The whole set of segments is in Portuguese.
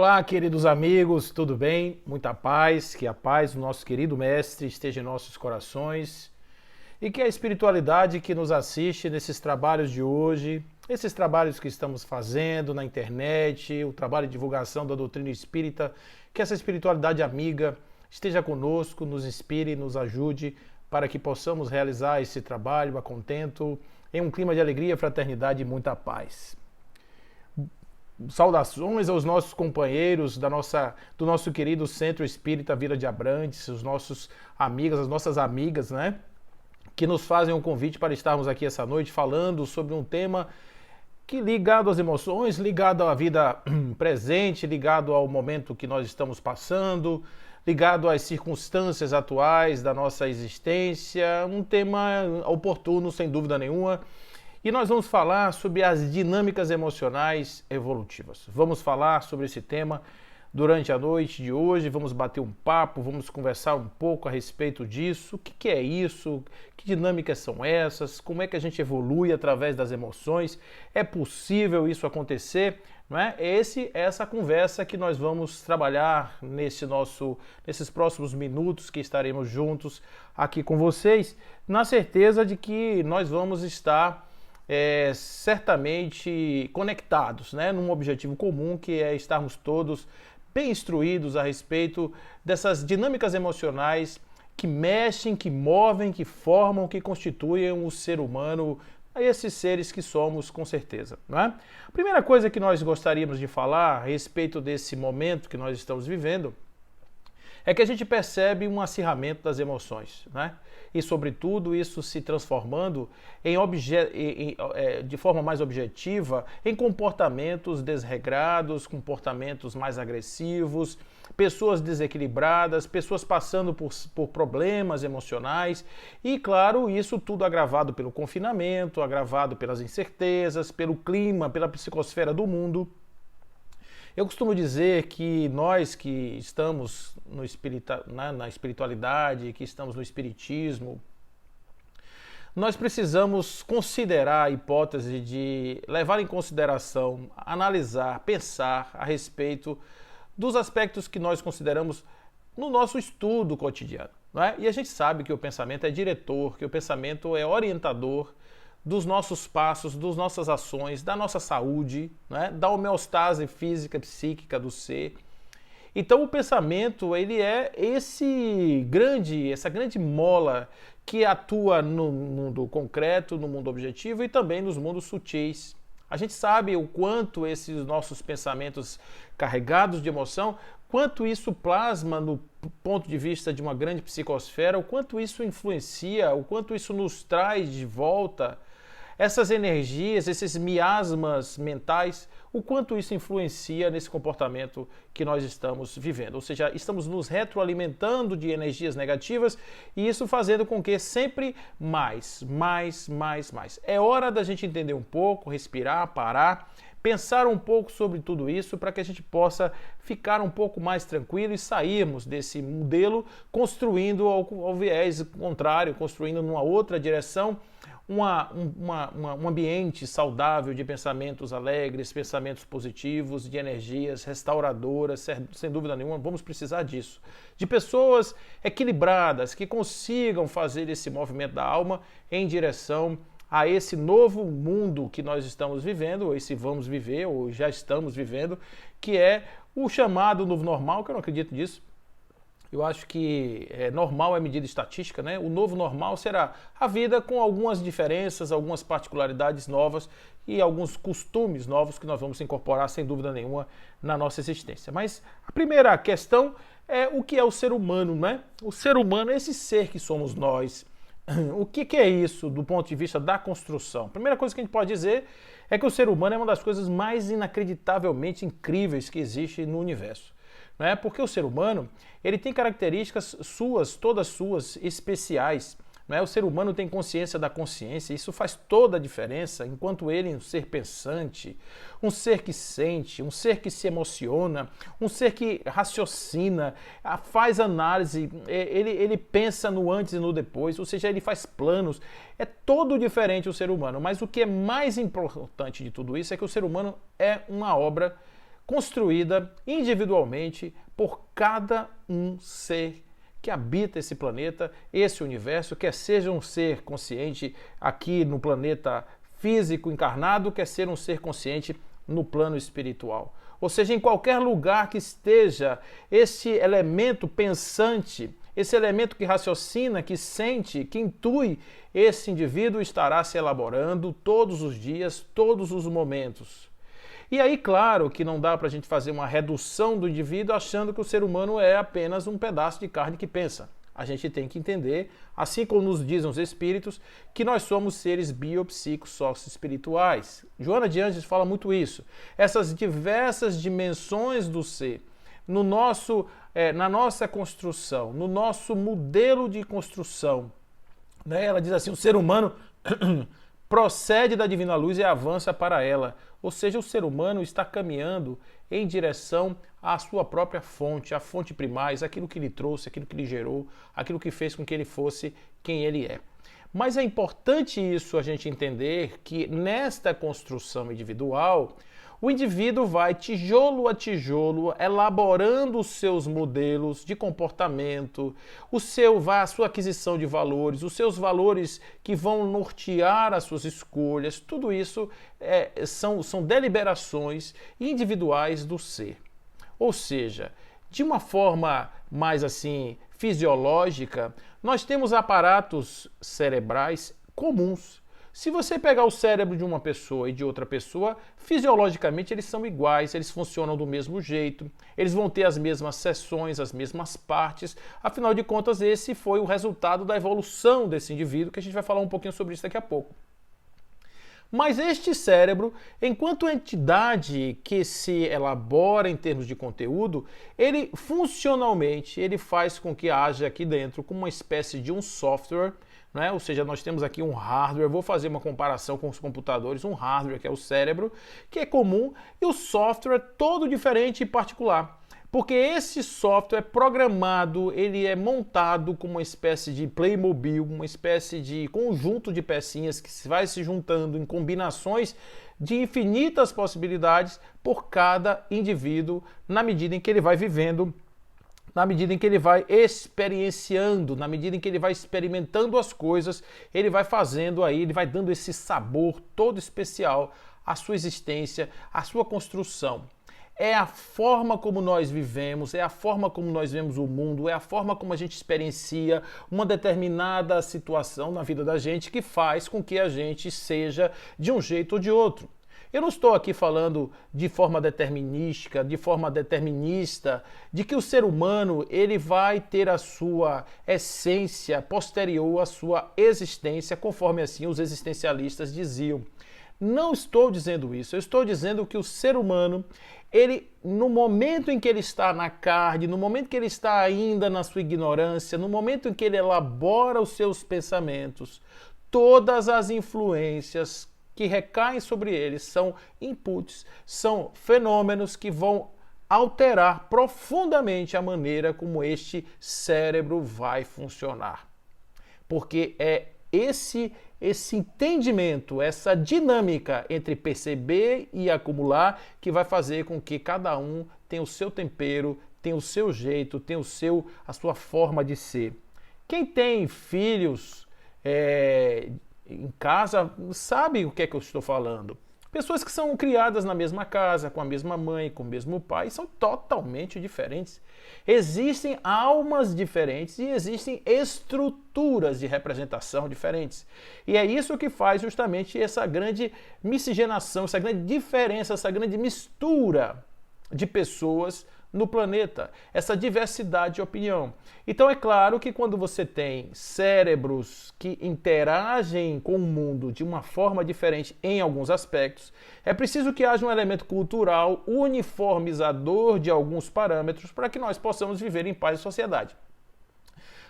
Olá, queridos amigos, tudo bem? Muita paz, que a paz do nosso querido Mestre esteja em nossos corações e que a espiritualidade que nos assiste nesses trabalhos de hoje, esses trabalhos que estamos fazendo na internet, o trabalho de divulgação da doutrina espírita, que essa espiritualidade amiga esteja conosco, nos inspire, nos ajude para que possamos realizar esse trabalho a contento, em um clima de alegria, fraternidade e muita paz. Saudações aos nossos companheiros do nosso querido Centro Espírita Vila de Abrantes, os nossos amigos, as nossas amigas, né? Que nos fazem um convite para estarmos aqui essa noite falando sobre um tema que ligado às emoções, ligado à vida presente, ligado ao momento que nós estamos passando, ligado às circunstâncias atuais da nossa existência, um tema oportuno, sem dúvida nenhuma. E nós vamos falar sobre as dinâmicas emocionais evolutivas. Vamos falar sobre esse tema durante a noite de hoje, vamos bater um papo, vamos conversar um pouco a respeito disso. O que é isso? Que dinâmicas são essas? Como é que a gente evolui através das emoções? É possível isso acontecer? Não é? Essa conversa que nós vamos trabalhar nesses próximos minutos que estaremos juntos aqui com vocês, na certeza de que nós vamos estar certamente conectados, né, num objetivo comum, que é estarmos todos bem instruídos a respeito dessas dinâmicas emocionais que mexem, que movem, que formam, que constituem o ser humano, esses seres que somos, com certeza. Né? A primeira coisa que nós gostaríamos de falar a respeito desse momento que nós estamos vivendo é que a gente percebe um acirramento das emoções, né? E, sobretudo, isso se transformando de forma mais objetiva em comportamentos desregrados, comportamentos mais agressivos, pessoas desequilibradas, pessoas passando por problemas emocionais e, claro, isso tudo agravado pelo confinamento, agravado pelas incertezas, pelo clima, pela psicosfera do mundo. Eu costumo dizer que nós que estamos na espiritualidade, que estamos no espiritismo, nós precisamos considerar a hipótese de levar em consideração, analisar, pensar a respeito dos aspectos que nós consideramos no nosso estudo cotidiano. Não é? E a gente sabe que o pensamento é diretor, que o pensamento é orientador dos nossos passos, das nossas ações, da nossa saúde, né? Da homeostase física, psíquica do ser. Então o pensamento, ele é essa grande mola que atua no mundo concreto, no mundo objetivo e também nos mundos sutis. A gente sabe o quanto esses nossos pensamentos carregados de emoção, quanto isso plasma no ponto de vista de uma grande psicosfera, o quanto isso influencia, o quanto isso nos traz de volta essas energias, esses miasmas mentais, o quanto isso influencia nesse comportamento que nós estamos vivendo. Ou seja, estamos nos retroalimentando de energias negativas e isso fazendo com que sempre mais. É hora da gente entender um pouco, respirar, parar, pensar um pouco sobre tudo isso para que a gente possa ficar um pouco mais tranquilo e sairmos desse modelo construindo ao viés contrário, construindo numa outra direção, um ambiente saudável de pensamentos alegres, pensamentos positivos, de energias restauradoras, sem dúvida nenhuma, vamos precisar disso. De pessoas equilibradas, que consigam fazer esse movimento da alma em direção a esse novo mundo que nós estamos vivendo, ou esse vamos viver, ou já estamos vivendo, que é o chamado novo normal, que eu não acredito nisso. Eu acho que normal é medida estatística, né? O novo normal será a vida com algumas diferenças, algumas particularidades novas e alguns costumes novos que nós vamos incorporar, sem dúvida nenhuma, na nossa existência. Mas a primeira questão é o que é o ser humano, né? O ser humano é esse ser que somos nós. O que é isso do ponto de vista da construção? A primeira coisa que a gente pode dizer é que o ser humano é uma das coisas mais inacreditavelmente incríveis que existe no universo. Né? Porque o ser humano ele tem características todas suas, especiais. Né? O ser humano tem consciência da consciência, isso faz toda a diferença, enquanto ele é um ser pensante, um ser que sente, um ser que se emociona, um ser que raciocina, faz análise, ele pensa no antes e no depois, ou seja, ele faz planos. É todo diferente o ser humano, mas o que é mais importante de tudo isso é que o ser humano é uma obra construída individualmente por cada um ser que habita esse planeta, esse universo, quer seja um ser consciente aqui no planeta físico encarnado, quer ser um ser consciente no plano espiritual. Ou seja, em qualquer lugar que esteja esse elemento pensante, esse elemento que raciocina, que sente, que intui, esse indivíduo estará se elaborando todos os dias, todos os momentos. E aí, claro, que não dá para a gente fazer uma redução do indivíduo achando que o ser humano é apenas um pedaço de carne que pensa. A gente tem que entender, assim como nos dizem os espíritos, que nós somos seres biopsicos sócio-espirituais. Joana de Ângeles fala muito isso. Essas diversas dimensões do ser, na nossa construção, no nosso modelo de construção. Né? Ela diz assim, o ser humano procede da divina luz e avança para ela. Ou seja, o ser humano está caminhando em direção à sua própria fonte, à fonte primais, aquilo que lhe trouxe, aquilo que lhe gerou, aquilo que fez com que ele fosse quem ele é. Mas é importante isso a gente entender que nesta construção individual, o indivíduo vai tijolo a tijolo elaborando os seus modelos de comportamento, a sua aquisição de valores, os seus valores que vão nortear as suas escolhas, tudo isso são deliberações individuais do ser. Ou seja, de uma forma mais assim fisiológica, nós temos aparatos cerebrais comuns. Se você pegar o cérebro de uma pessoa e de outra pessoa, fisiologicamente eles são iguais, eles funcionam do mesmo jeito, eles vão ter as mesmas seções, as mesmas partes, afinal de contas esse foi o resultado da evolução desse indivíduo, que a gente vai falar um pouquinho sobre isso daqui a pouco. Mas este cérebro, enquanto entidade que se elabora em termos de conteúdo, ele funcionalmente ele faz com que haja aqui dentro como uma espécie de um software, né? Ou seja, nós temos aqui um hardware, vou fazer uma comparação com os computadores, um hardware que é o cérebro, que é comum, e o software todo diferente e particular. Porque esse software programado, ele é montado como uma espécie de Playmobil, uma espécie de conjunto de pecinhas que vai se juntando em combinações de infinitas possibilidades por cada indivíduo, na medida em que ele vai vivendo, na medida em que ele vai experienciando, na medida em que ele vai experimentando as coisas, ele vai fazendo aí, ele vai dando esse sabor todo especial à sua existência, à sua construção. É a forma como nós vivemos, é a forma como nós vemos o mundo, é a forma como a gente experiencia uma determinada situação na vida da gente que faz com que a gente seja de um jeito ou de outro. Eu não estou aqui falando de forma determinística, de forma determinista, de que o ser humano ele vai ter a sua essência posterior à sua existência, conforme assim os existencialistas diziam. Não estou dizendo isso, eu estou dizendo que o ser humano, ele, no momento em que ele está na carne, no momento que ele está ainda na sua ignorância, no momento em que ele elabora os seus pensamentos, todas as influências que recaem sobre ele são inputs, são fenômenos que vão alterar profundamente a maneira como este cérebro vai funcionar. Porque é esse entendimento, essa dinâmica entre perceber e acumular que vai fazer com que cada um tenha o seu tempero, tenha o seu jeito, tenha a sua forma de ser. Quem tem filhos em casa sabe o que é que eu estou falando. Pessoas que são criadas na mesma casa, com a mesma mãe, com o mesmo pai, são totalmente diferentes. Existem almas diferentes e existem estruturas de representação diferentes. E é isso que faz justamente essa grande miscigenação, essa grande diferença, essa grande mistura de pessoas no planeta, essa diversidade de opinião. Então é claro que quando você tem cérebros que interagem com o mundo de uma forma diferente em alguns aspectos, é preciso que haja um elemento cultural uniformizador de alguns parâmetros para que nós possamos viver em paz e sociedade.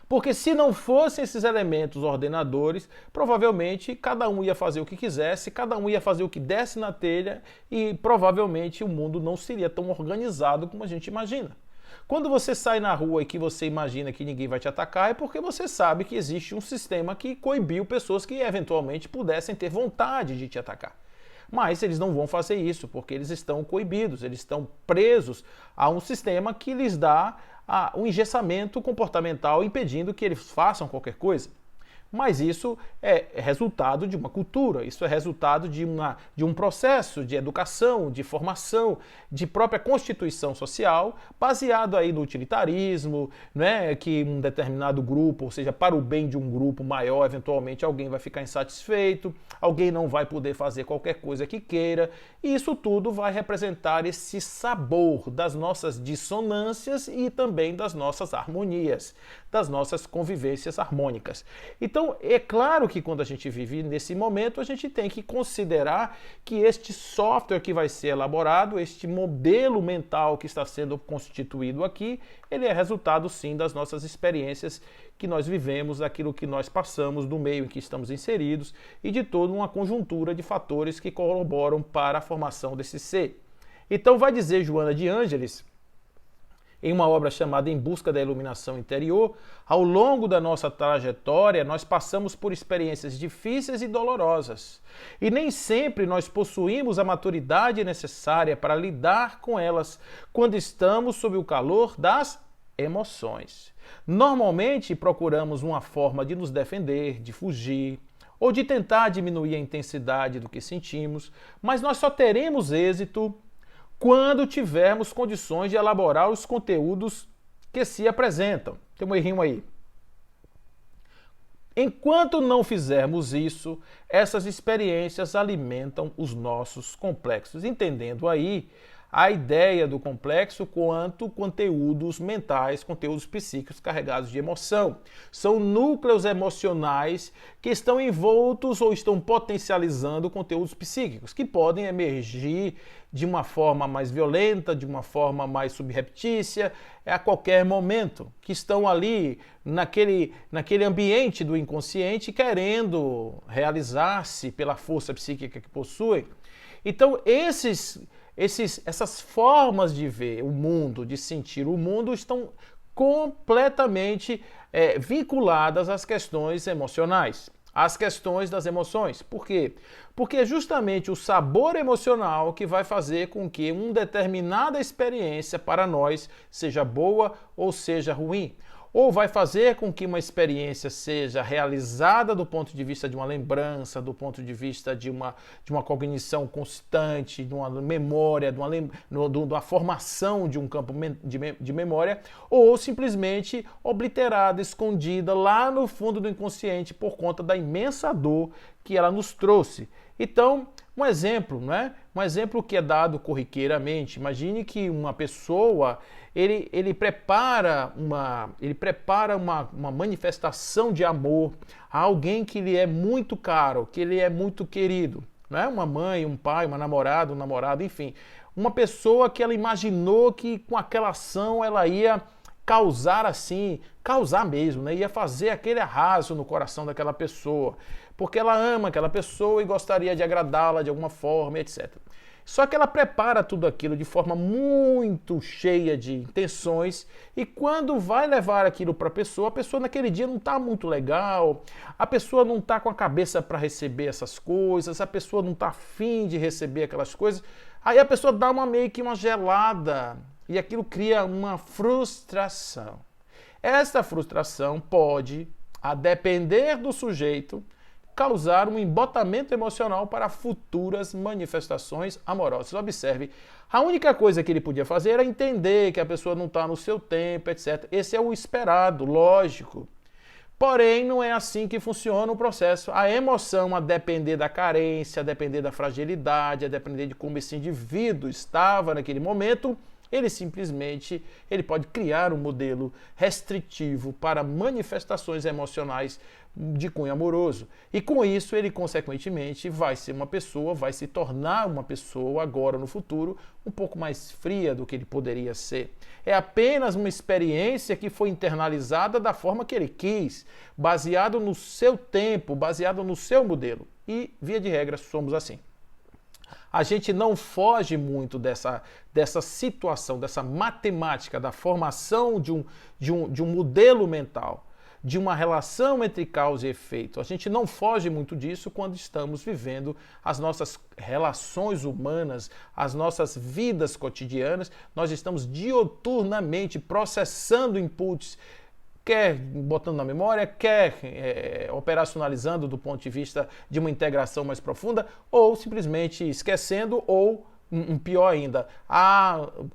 Porque se não fossem esses elementos ordenadores, provavelmente cada um ia fazer o que quisesse, cada um ia fazer o que desse na telha e provavelmente o mundo não seria tão organizado como a gente imagina. Quando você sai na rua e que você imagina que ninguém vai te atacar, é porque você sabe que existe um sistema que coibiu pessoas que eventualmente pudessem ter vontade de te atacar. Mas eles não vão fazer isso, porque eles estão coibidos, eles estão presos a um sistema que lhes dá um engessamento comportamental, impedindo que eles façam qualquer coisa. Mas isso é resultado de uma cultura, isso é resultado de um processo de educação, de formação, de própria constituição social, baseado aí no utilitarismo, né, que um determinado grupo, ou seja, para o bem de um grupo maior, eventualmente alguém vai ficar insatisfeito, alguém não vai poder fazer qualquer coisa que queira, e isso tudo vai representar esse sabor das nossas dissonâncias e também das nossas harmonias, das nossas convivências harmônicas. Então, é claro que quando a gente vive nesse momento, a gente tem que considerar que este software que vai ser elaborado, este modelo mental que está sendo constituído aqui, ele é resultado sim das nossas experiências que nós vivemos, daquilo que nós passamos, do meio em que estamos inseridos e de toda uma conjuntura de fatores que colaboram para a formação desse ser. Então vai dizer Joana de Ângeles, em uma obra chamada Em Busca da Iluminação Interior, ao longo da nossa trajetória, nós passamos por experiências difíceis e dolorosas. E nem sempre nós possuímos a maturidade necessária para lidar com elas quando estamos sob o calor das emoções. Normalmente procuramos uma forma de nos defender, de fugir, ou de tentar diminuir a intensidade do que sentimos, mas nós só teremos êxito quando tivermos condições de elaborar os conteúdos que se apresentam. Tem um errinho aí. Enquanto não fizermos isso, essas experiências alimentam os nossos complexos, entendendo aí a ideia do complexo quanto conteúdos mentais, conteúdos psíquicos carregados de emoção. São núcleos emocionais que estão envoltos ou estão potencializando conteúdos psíquicos, que podem emergir de uma forma mais violenta, de uma forma mais subreptícia, a qualquer momento, que estão ali naquele ambiente do inconsciente querendo realizar-se pela força psíquica que possuem. Então, essas formas de ver o mundo, de sentir o mundo, estão completamente vinculadas às questões emocionais, às questões das emoções. Por quê? Porque é justamente o sabor emocional que vai fazer com que uma determinada experiência para nós seja boa ou seja ruim. Ou vai fazer com que uma experiência seja realizada do ponto de vista de uma lembrança, do ponto de vista de uma cognição constante, de uma memória, de uma formação de um campo de memória, ou simplesmente obliterada, escondida lá no fundo do inconsciente por conta da imensa dor que ela nos trouxe. Então, um exemplo, né? Um exemplo que é dado corriqueiramente. Imagine que uma pessoa ele prepara uma manifestação de amor a alguém que lhe é muito caro, que lhe é muito querido, né? Uma mãe, um pai, uma namorada, um namorado, enfim, uma pessoa que ela imaginou que com aquela ação ela ia causar mesmo, né? Ia fazer aquele arraso no coração daquela pessoa, porque ela ama aquela pessoa e gostaria de agradá-la de alguma forma, etc. Só que ela prepara tudo aquilo de forma muito cheia de intenções e quando vai levar aquilo para a pessoa naquele dia não está muito legal, a pessoa não está com a cabeça para receber essas coisas, a pessoa não está afim de receber aquelas coisas, aí a pessoa dá meio que uma gelada e aquilo cria uma frustração. Essa frustração pode, a depender do sujeito, causar um embotamento emocional para futuras manifestações amorosas. Observe, a única coisa que ele podia fazer era entender que a pessoa não está no seu tempo, etc. Esse é o esperado, lógico. Porém, não é assim que funciona o processo. A emoção, a depender da carência, a depender da fragilidade, a depender de como esse indivíduo estava naquele momento, ele pode criar um modelo restritivo para manifestações emocionais de cunho amoroso. E com isso, ele consequentemente vai se tornar uma pessoa agora no futuro um pouco mais fria do que ele poderia ser. É apenas uma experiência que foi internalizada da forma que ele quis, baseado no seu tempo, baseado no seu modelo. E, via de regra, somos assim. A gente não foge muito dessa situação, dessa matemática, da formação de um modelo mental. de uma relação entre causa e efeito. A gente não foge muito disso quando estamos vivendo as nossas relações humanas, as nossas vidas cotidianas. Nós estamos dioturnamente processando inputs, quer botando na memória, quer operacionalizando do ponto de vista de uma integração mais profunda, ou simplesmente esquecendo, ou pior ainda,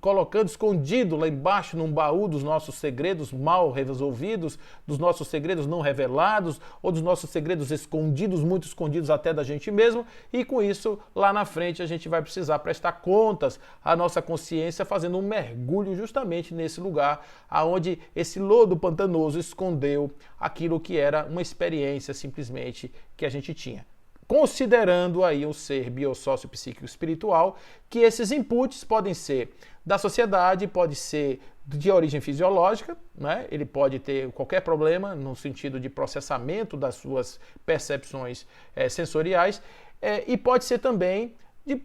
colocando escondido lá embaixo num baú dos nossos segredos mal resolvidos, dos nossos segredos não revelados, ou dos nossos segredos escondidos, muito escondidos até da gente mesmo, e com isso, lá na frente, a gente vai precisar prestar contas à nossa consciência, fazendo um mergulho justamente nesse lugar aonde esse lodo pantanoso escondeu aquilo que era uma experiência simplesmente que a gente tinha. Considerando aí um ser biossocio-psíquico espiritual, que esses inputs podem ser da sociedade, pode ser de origem fisiológica, né? Ele pode ter qualquer problema no sentido de processamento das suas percepções sensoriais, e pode ser também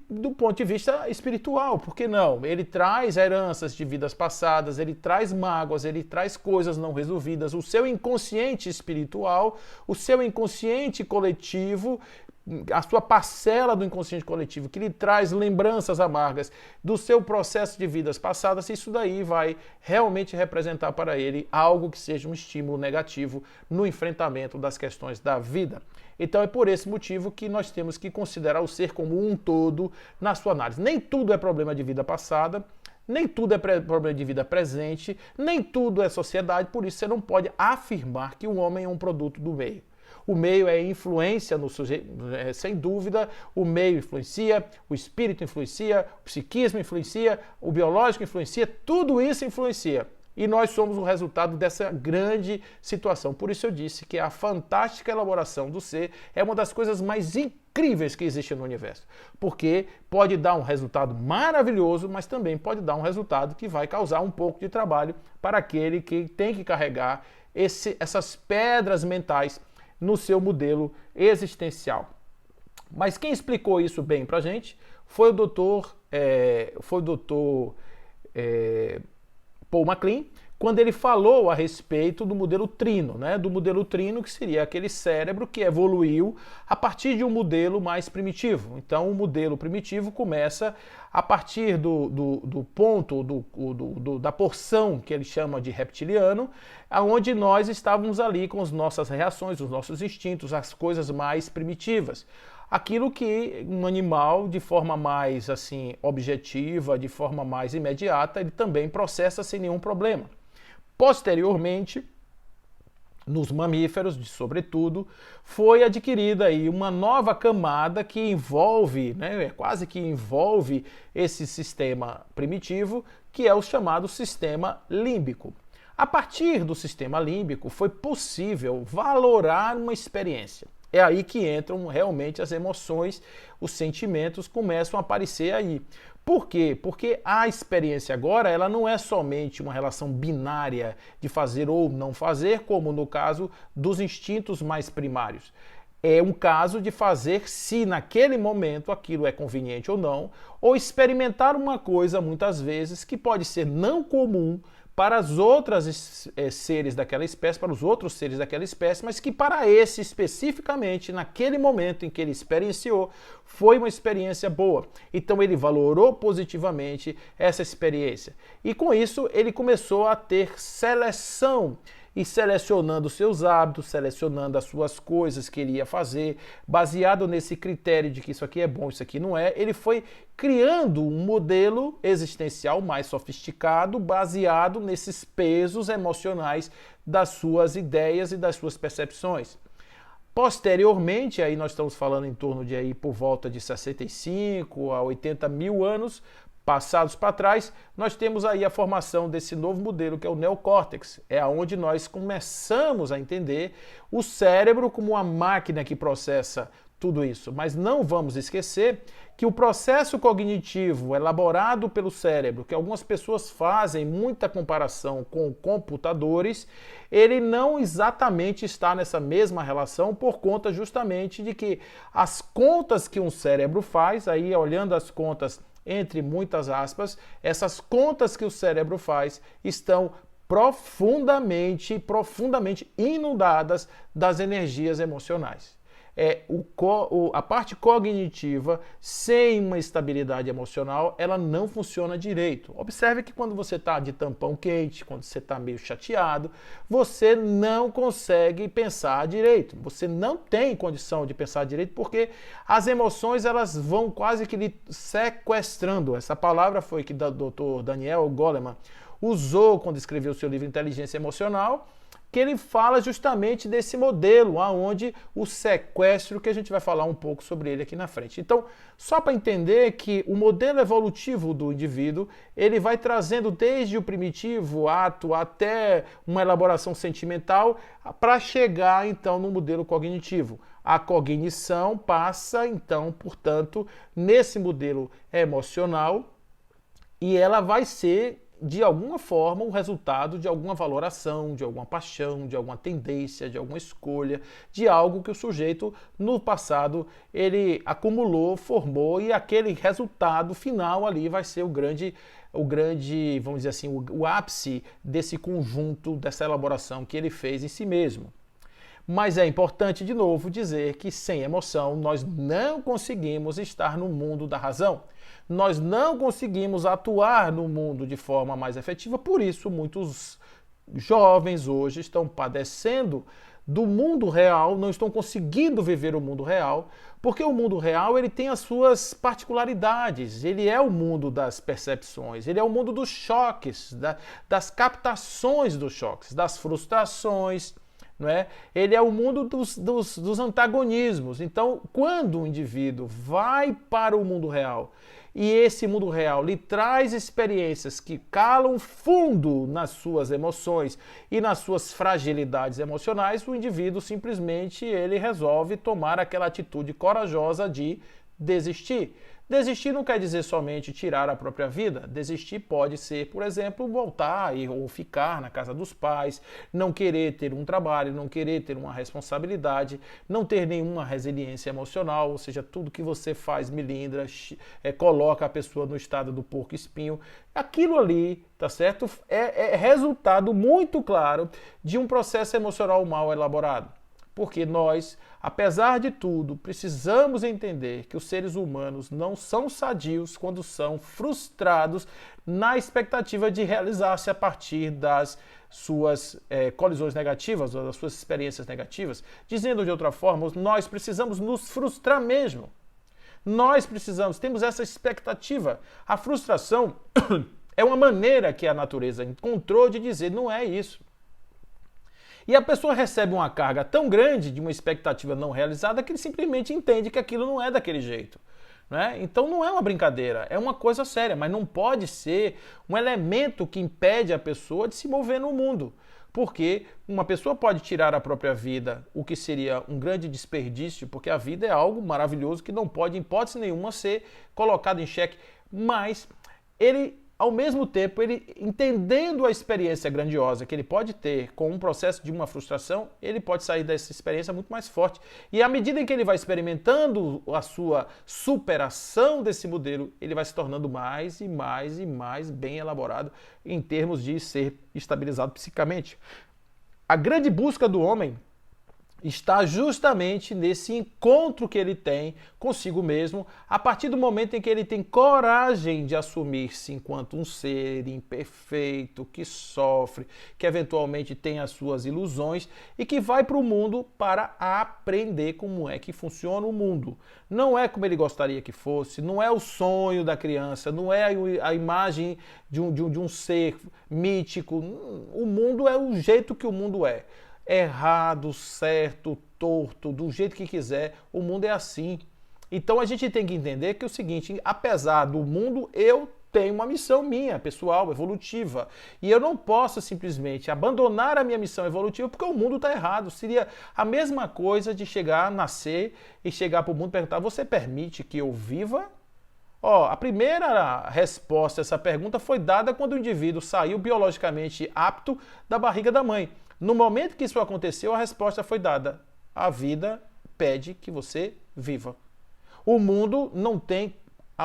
do ponto de vista espiritual, por que não? Ele traz heranças de vidas passadas, ele traz mágoas, ele traz coisas não resolvidas, o seu inconsciente espiritual, o seu inconsciente coletivo, a sua parcela do inconsciente coletivo que lhe traz lembranças amargas do seu processo de vidas passadas, isso daí vai realmente representar para ele algo que seja um estímulo negativo no enfrentamento das questões da vida. Então é por esse motivo que nós temos que considerar o ser como um todo na sua análise. Nem tudo é problema de vida passada, nem tudo é problema de vida presente, nem tudo é sociedade, por isso você não pode afirmar que o homem é um produto do meio. O meio é influência no sujeito, sem dúvida, o meio influencia, o espírito influencia, o psiquismo influencia, o biológico influencia, tudo isso influencia. E nós somos o resultado dessa grande situação. Por isso eu disse que a fantástica elaboração do ser é uma das coisas mais incríveis que existe no universo. Porque pode dar um resultado maravilhoso, mas também pode dar um resultado que vai causar um pouco de trabalho para aquele que tem que carregar essas pedras mentais no seu modelo existencial. Mas quem explicou isso bem para a gente foi o doutor Paul MacLean, quando ele falou a respeito do modelo trino, né? Do modelo trino, que seria aquele cérebro que evoluiu a partir de um modelo mais primitivo. Então, o modelo primitivo começa a partir do ponto, da porção que ele chama de reptiliano, onde nós estávamos ali com as nossas reações, os nossos instintos, as coisas mais primitivas. Aquilo que um animal, de forma mais assim objetiva, de forma mais imediata, ele também processa sem nenhum problema. Posteriormente, nos mamíferos, sobretudo, foi adquirida aí uma nova camada que envolve, quase que envolve esse sistema primitivo, que é o chamado sistema límbico. A partir do sistema límbico foi possível valorar uma experiência. É aí que entram realmente as emoções, os sentimentos começam a aparecer aí. Por quê? Porque a experiência agora ela não é somente uma relação binária de fazer ou não fazer, como no caso dos instintos mais primários. É um caso de fazer se naquele momento aquilo é conveniente ou não, ou experimentar uma coisa muitas vezes que pode ser não comum para as outras seres daquela espécie, para os outros seres daquela espécie, mas que para esse especificamente, naquele momento em que ele experienciou, foi uma experiência boa. Então ele valorou positivamente essa experiência. E com isso ele começou a ter seleção, e selecionando seus hábitos, selecionando as suas coisas que ele ia fazer, baseado nesse critério de que isso aqui é bom, isso aqui não é, ele foi criando um modelo existencial mais sofisticado, baseado nesses pesos emocionais das suas ideias e das suas percepções. Posteriormente, aí nós estamos falando em torno de aí por volta de 65 a 80 mil anos, passados para trás, nós temos aí a formação desse novo modelo que é o neocórtex. É onde nós começamos a entender o cérebro como uma máquina que processa tudo isso. Mas não vamos esquecer que o processo cognitivo elaborado pelo cérebro, que algumas pessoas fazem muita comparação com computadores, ele não exatamente está nessa mesma relação por conta justamente de que as contas que um cérebro faz, aí olhando as contas entre muitas aspas, essas contas que o cérebro faz estão profundamente inundadas das energias emocionais. A parte cognitiva, sem uma estabilidade emocional, ela não funciona direito. Observe que quando você está de tampão quente, quando você está meio chateado, você não consegue pensar direito. Você não tem condição de pensar direito porque as emoções elas vão quase que lhe sequestrando. Essa palavra foi que o Dr. Daniel Goleman usou quando escreveu seu livro Inteligência Emocional, que ele fala justamente desse modelo, aonde o sequestro, que a gente vai falar um pouco sobre ele aqui na frente. Então, só para entender que o modelo evolutivo do indivíduo, ele vai trazendo desde o primitivo ato até uma elaboração sentimental, para chegar então no modelo cognitivo. A cognição passa então, portanto, nesse modelo emocional, e ela vai ser de alguma forma o resultado de alguma valoração, de alguma paixão, de alguma tendência, de alguma escolha, de algo que o sujeito no passado ele acumulou, formou, e aquele resultado final ali vai ser o grande, vamos dizer assim, o ápice desse conjunto, dessa elaboração que ele fez em si mesmo. Mas é importante, de novo, dizer que sem emoção nós não conseguimos estar no mundo da razão. Nós não conseguimos atuar no mundo de forma mais efetiva, por isso muitos jovens hoje estão padecendo do mundo real, não estão conseguindo viver o mundo real, porque o mundo real ele tem as suas particularidades, ele é o mundo das percepções, ele é o mundo dos choques, das captações dos choques, das frustrações, não é? Ele é o mundo dos antagonismos. Então, quando o indivíduo vai para o mundo real e esse mundo real lhe traz experiências que calam fundo nas suas emoções e nas suas fragilidades emocionais, o indivíduo simplesmente ele resolve tomar aquela atitude corajosa de desistir. Desistir não quer dizer somente tirar a própria vida. Desistir pode ser, por exemplo, voltar ou ficar na casa dos pais, não querer ter um trabalho, não querer ter uma responsabilidade, não ter nenhuma resiliência emocional, ou seja, tudo que você faz melindra, coloca a pessoa no estado do porco-espinho. Aquilo ali, tá certo? É resultado muito claro de um processo emocional mal elaborado. Porque nós, apesar de tudo, precisamos entender que os seres humanos não são sadios quando são frustrados na expectativa de realizar-se a partir das suas colisões negativas, ou das suas experiências negativas. Dizendo de outra forma, nós precisamos nos frustrar mesmo. Nós temos essa expectativa. A frustração é uma maneira que a natureza encontrou de dizer não é isso. E a pessoa recebe uma carga tão grande de uma expectativa não realizada que ele simplesmente entende que aquilo não é daquele jeito. Né? Então não é uma brincadeira, é uma coisa séria, mas não pode ser um elemento que impede a pessoa de se mover no mundo. Porque uma pessoa pode tirar a própria vida, o que seria um grande desperdício, porque a vida é algo maravilhoso que não pode, em hipótese nenhuma, ser colocado em xeque. Mas ele, ao mesmo tempo, ele entendendo a experiência grandiosa que ele pode ter com um processo de uma frustração, ele pode sair dessa experiência muito mais forte. E à medida em que ele vai experimentando a sua superação desse modelo, ele vai se tornando mais e mais e mais bem elaborado em termos de ser estabilizado psicamente. A grande busca do homem está justamente nesse encontro que ele tem consigo mesmo, a partir do momento em que ele tem coragem de assumir-se enquanto um ser imperfeito, que sofre, que eventualmente tem as suas ilusões e que vai para o mundo para aprender como é que funciona o mundo. Não é como ele gostaria que fosse, não é o sonho da criança, não é a imagem de um ser mítico. O mundo é o jeito que o mundo é. Errado, certo, torto, do jeito que quiser, o mundo é assim. Então a gente tem que entender que é o seguinte, apesar do mundo, eu tenho uma missão minha, pessoal, evolutiva. E eu não posso simplesmente abandonar a minha missão evolutiva porque o mundo está errado. Seria a mesma coisa de chegar, nascer e chegar para o mundo e perguntar, você permite que eu viva? A primeira resposta a essa pergunta foi dada quando o indivíduo saiu biologicamente apto da barriga da mãe. No momento que isso aconteceu, a resposta foi dada. A vida pede que você viva. O mundo não tem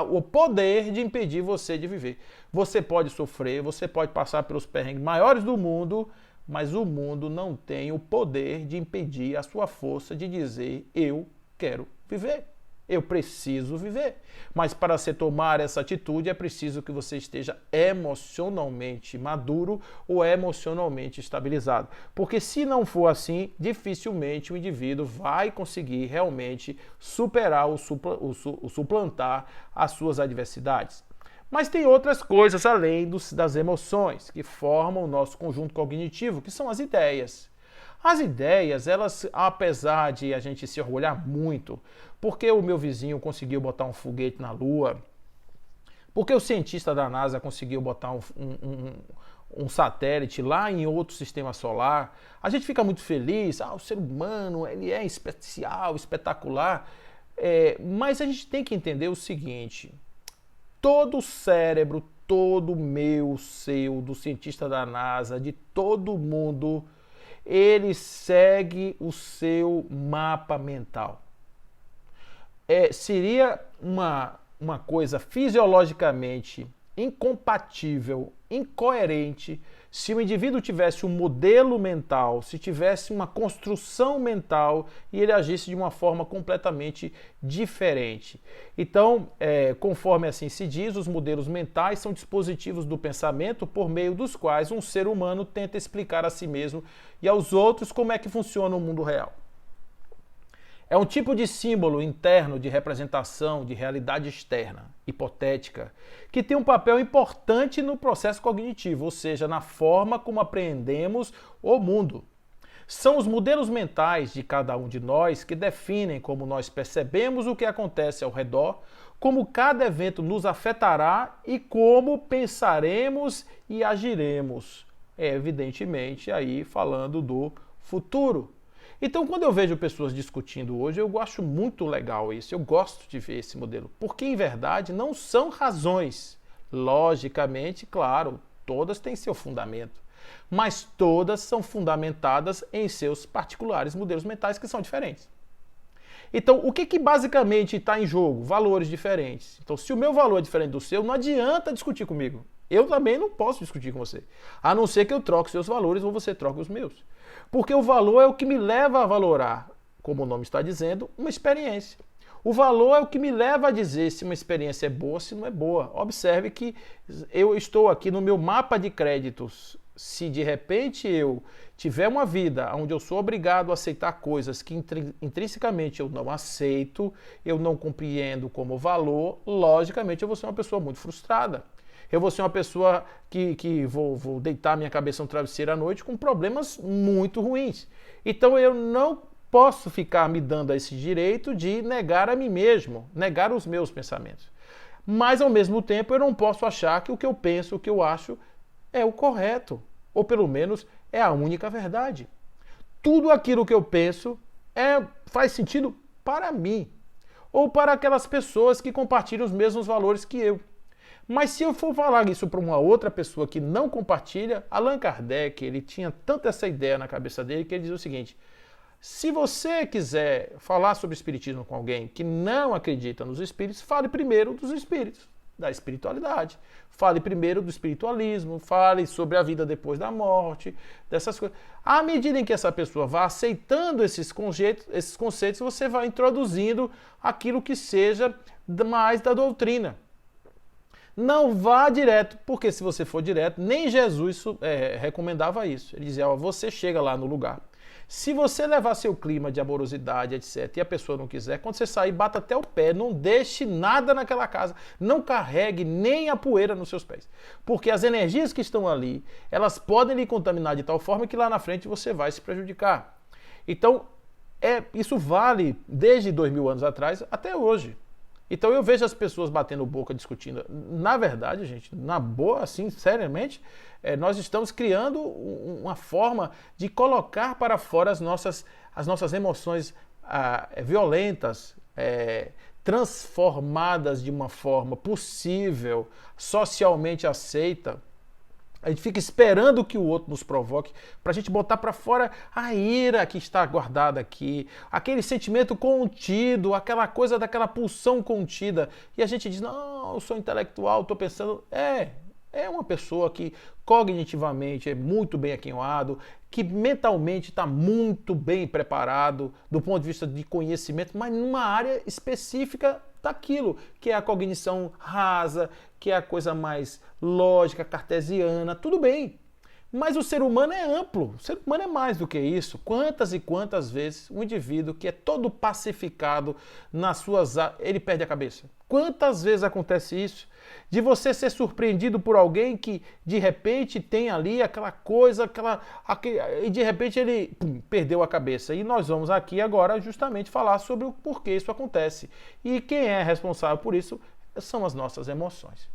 o poder de impedir você de viver. Você pode sofrer, você pode passar pelos perrengues maiores do mundo, mas o mundo não tem o poder de impedir a sua força de dizer: eu quero viver. Eu preciso viver. Mas para você tomar essa atitude é preciso que você esteja emocionalmente maduro ou emocionalmente estabilizado. Porque se não for assim, dificilmente o indivíduo vai conseguir realmente superar ou suplantar as suas adversidades. Mas tem outras coisas além das emoções que formam o nosso conjunto cognitivo, que são as ideias. As ideias, elas, apesar de a gente se orgulhar muito, porque o meu vizinho conseguiu botar um foguete na Lua, porque o cientista da NASA conseguiu botar um satélite lá em outro sistema solar, a gente fica muito feliz, o ser humano ele é especial, espetacular, mas a gente tem que entender o seguinte: todo o cérebro, todo meu, seu, do cientista da NASA, de todo mundo, ele segue o seu mapa mental. Seria uma coisa fisiologicamente incompatível, incoerente, se o indivíduo tivesse um modelo mental, se tivesse uma construção mental e ele agisse de uma forma completamente diferente. Então, conforme assim se diz, os modelos mentais são dispositivos do pensamento por meio dos quais um ser humano tenta explicar a si mesmo e aos outros como é que funciona o mundo real. É um tipo de símbolo interno de representação de realidade externa, hipotética, que tem um papel importante no processo cognitivo, ou seja, na forma como apreendemos o mundo. São os modelos mentais de cada um de nós que definem como nós percebemos o que acontece ao redor, como cada evento nos afetará e como pensaremos e agiremos. Evidentemente, aí falando do futuro. Então, quando eu vejo pessoas discutindo hoje, eu acho muito legal isso, eu gosto de ver esse modelo, porque em verdade não são razões. Logicamente, claro, todas têm seu fundamento, mas todas são fundamentadas em seus particulares modelos mentais que são diferentes. Então, o que basicamente está em jogo? Valores diferentes. Então, se o meu valor é diferente do seu, não adianta discutir comigo. Eu também não posso discutir com você, a não ser que eu troque seus valores ou você troque os meus. Porque o valor é o que me leva a valorar, como o nome está dizendo, uma experiência. O valor é o que me leva a dizer se uma experiência é boa ou se não é boa. Observe que eu estou aqui no meu mapa de créditos. Se de repente eu tiver uma vida onde eu sou obrigado a aceitar coisas que intrinsecamente eu não aceito, eu não compreendo como valor, logicamente eu vou ser uma pessoa muito frustrada. Eu vou ser uma pessoa que vou deitar minha cabeça no travesseiro à noite com problemas muito ruins. Então eu não posso ficar me dando esse direito de negar a mim mesmo, negar os meus pensamentos. Mas ao mesmo tempo eu não posso achar que o que eu penso, o que eu acho é o correto, ou pelo menos é a única verdade. Tudo aquilo que eu penso faz sentido para mim, ou para aquelas pessoas que compartilham os mesmos valores que eu. Mas se eu for falar isso para uma outra pessoa que não compartilha, Allan Kardec, ele tinha tanto essa ideia na cabeça dele que ele dizia o seguinte: se você quiser falar sobre espiritismo com alguém que não acredita nos espíritos, fale primeiro dos espíritos, da espiritualidade. Fale primeiro do espiritualismo, fale sobre a vida depois da morte, dessas coisas. À medida em que essa pessoa vai aceitando esses conceitos, você vai introduzindo aquilo que seja mais da doutrina. Não vá direto, porque se você for direto, nem Jesus recomendava isso. Ele dizia: você chega lá no lugar. Se você levar seu clima de amorosidade, etc., e a pessoa não quiser, quando você sair, bata até o pé, não deixe nada naquela casa, não carregue nem a poeira nos seus pés. Porque as energias que estão ali, elas podem lhe contaminar de tal forma que lá na frente você vai se prejudicar. Então, isso vale desde 2000 anos atrás até hoje. Então eu vejo as pessoas batendo boca, discutindo. Na verdade, gente, na boa, assim, seriamente, nós estamos criando uma forma de colocar para fora as nossas emoções violentas, transformadas de uma forma possível, socialmente aceita, A gente fica esperando que o outro nos provoque para a gente botar para fora a ira que está guardada aqui, aquele sentimento contido, aquela coisa daquela pulsão contida. E a gente diz, não, eu sou intelectual, estou pensando... É uma pessoa que cognitivamente é muito bem aquinhoado, que mentalmente está muito bem preparado do ponto de vista de conhecimento, mas numa área específica daquilo, que é a cognição rasa, que é a coisa mais lógica, cartesiana, tudo bem. Mas o ser humano é amplo, o ser humano é mais do que isso. Quantas e quantas vezes um indivíduo que é todo pacificado nas suas... ele perde a cabeça. Quantas vezes acontece isso? De você ser surpreendido por alguém que de repente tem ali aquela coisa, e de repente ele perdeu a cabeça. E nós vamos aqui agora justamente falar sobre o porquê isso acontece. E quem é responsável por isso são as nossas emoções.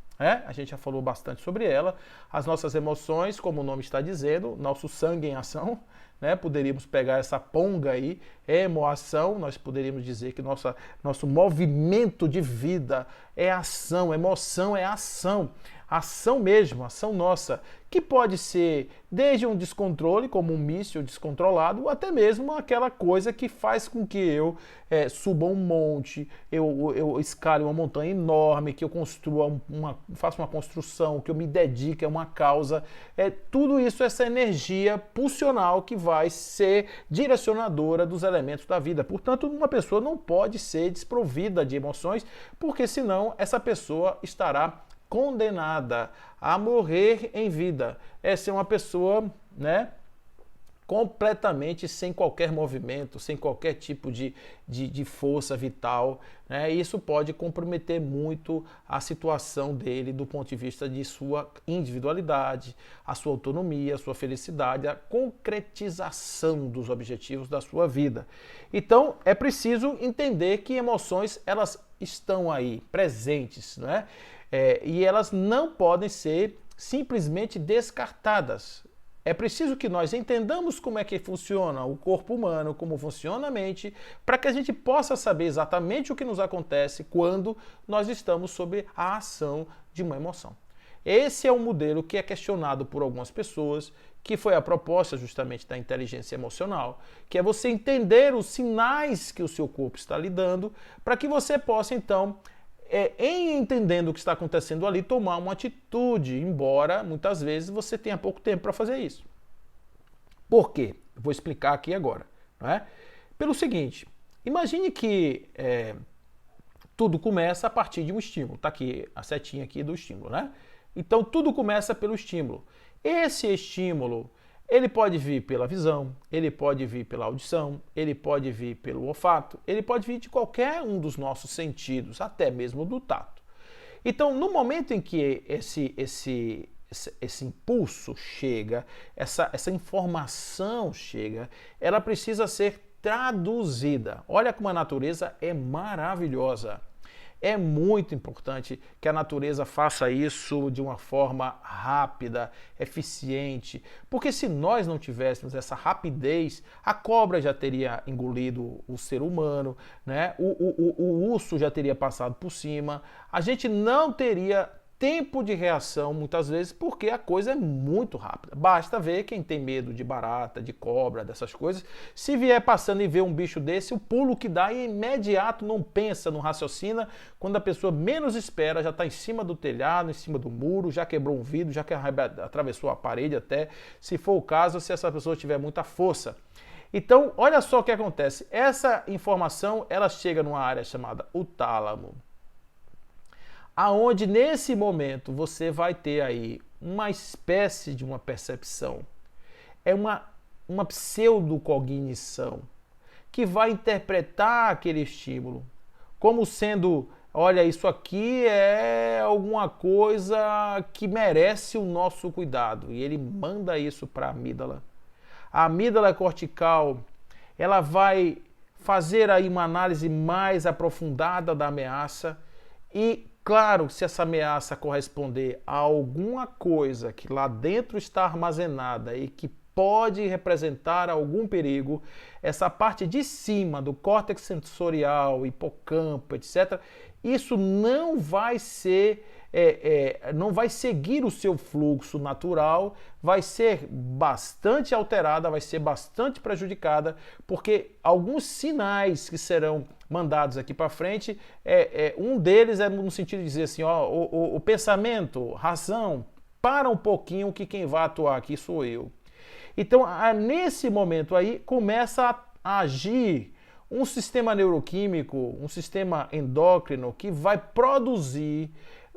A gente já falou bastante sobre ela. As nossas emoções, como o nome está dizendo, nosso sangue em ação, né? Poderíamos pegar essa ponga aí, emoção, nós poderíamos dizer que nosso movimento de vida é ação, emoção é ação. Ação mesmo, ação nossa, que pode ser desde um descontrole, como um míssil descontrolado, ou até mesmo aquela coisa que faz com que eu suba um monte, eu escale uma montanha enorme, que eu construa faça uma construção, que eu me dedique a uma causa. Tudo isso, essa energia pulsional que vai ser direcionadora dos elementos da vida. Portanto, uma pessoa não pode ser desprovida de emoções, porque senão essa pessoa estará condenada a morrer em vida. Essa é uma pessoa, né, completamente sem qualquer movimento, sem qualquer tipo de força vital, né? Isso pode comprometer muito a situação dele do ponto de vista de sua individualidade, a sua autonomia, a sua felicidade, a concretização dos objetivos da sua vida. Então, é preciso entender que emoções, elas estão aí, presentes, né? E elas não podem ser simplesmente descartadas. É preciso que nós entendamos como é que funciona o corpo humano, como funciona a mente, para que a gente possa saber exatamente o que nos acontece quando nós estamos sob a ação de uma emoção. Esse é um modelo que é questionado por algumas pessoas, que foi a proposta justamente da inteligência emocional, que é você entender os sinais que o seu corpo está lhe dando, para que você possa então, em entendendo o que está acontecendo ali, tomar uma atitude, embora muitas vezes você tenha pouco tempo para fazer isso. Por quê? Eu vou explicar aqui agora. Não é? Pelo seguinte, imagine que tudo começa a partir de um estímulo. Está aqui a setinha aqui do estímulo, né? Então tudo começa pelo estímulo. Esse estímulo, ele pode vir pela visão, ele pode vir pela audição, ele pode vir pelo olfato, ele pode vir de qualquer um dos nossos sentidos, até mesmo do tato. Então, no momento em que esse impulso chega, essa informação chega, ela precisa ser traduzida. Olha como a natureza é maravilhosa. É muito importante que a natureza faça isso de uma forma rápida, eficiente, porque se nós não tivéssemos essa rapidez, a cobra já teria engolido o ser humano, né? O urso já teria passado por cima, a gente não teria tempo de reação muitas vezes porque a coisa é muito rápida. Basta ver quem tem medo de barata, de cobra, dessas coisas. Se vier passando e ver um bicho desse, o pulo que dá é imediato, não pensa, não raciocina. Quando a pessoa menos espera, já está em cima do telhado, em cima do muro, já quebrou um vidro, já atravessou a parede até, se for o caso, se essa pessoa tiver muita força. Então, olha só o que acontece. Essa informação, ela chega numa área chamada o tálamo, aonde nesse momento você vai ter aí uma espécie de uma percepção, é uma pseudocognição, que vai interpretar aquele estímulo como sendo, olha, isso aqui é alguma coisa que merece o nosso cuidado, e ele manda isso para a amígdala. A amígdala cortical, ela vai fazer aí uma análise mais aprofundada da ameaça e, claro, se essa ameaça corresponder a alguma coisa que lá dentro está armazenada e que pode representar algum perigo, essa parte de cima do córtex sensorial, hipocampo, etc., isso não vai ser não vai seguir o seu fluxo natural, vai ser bastante alterada, vai ser bastante prejudicada, porque alguns sinais que serão mandados aqui para frente, um deles é no sentido de dizer assim, ó, o pensamento, razão, para um pouquinho que quem vai atuar aqui sou eu. Então, nesse momento aí, começa a agir um sistema neuroquímico, um sistema endócrino que vai produzir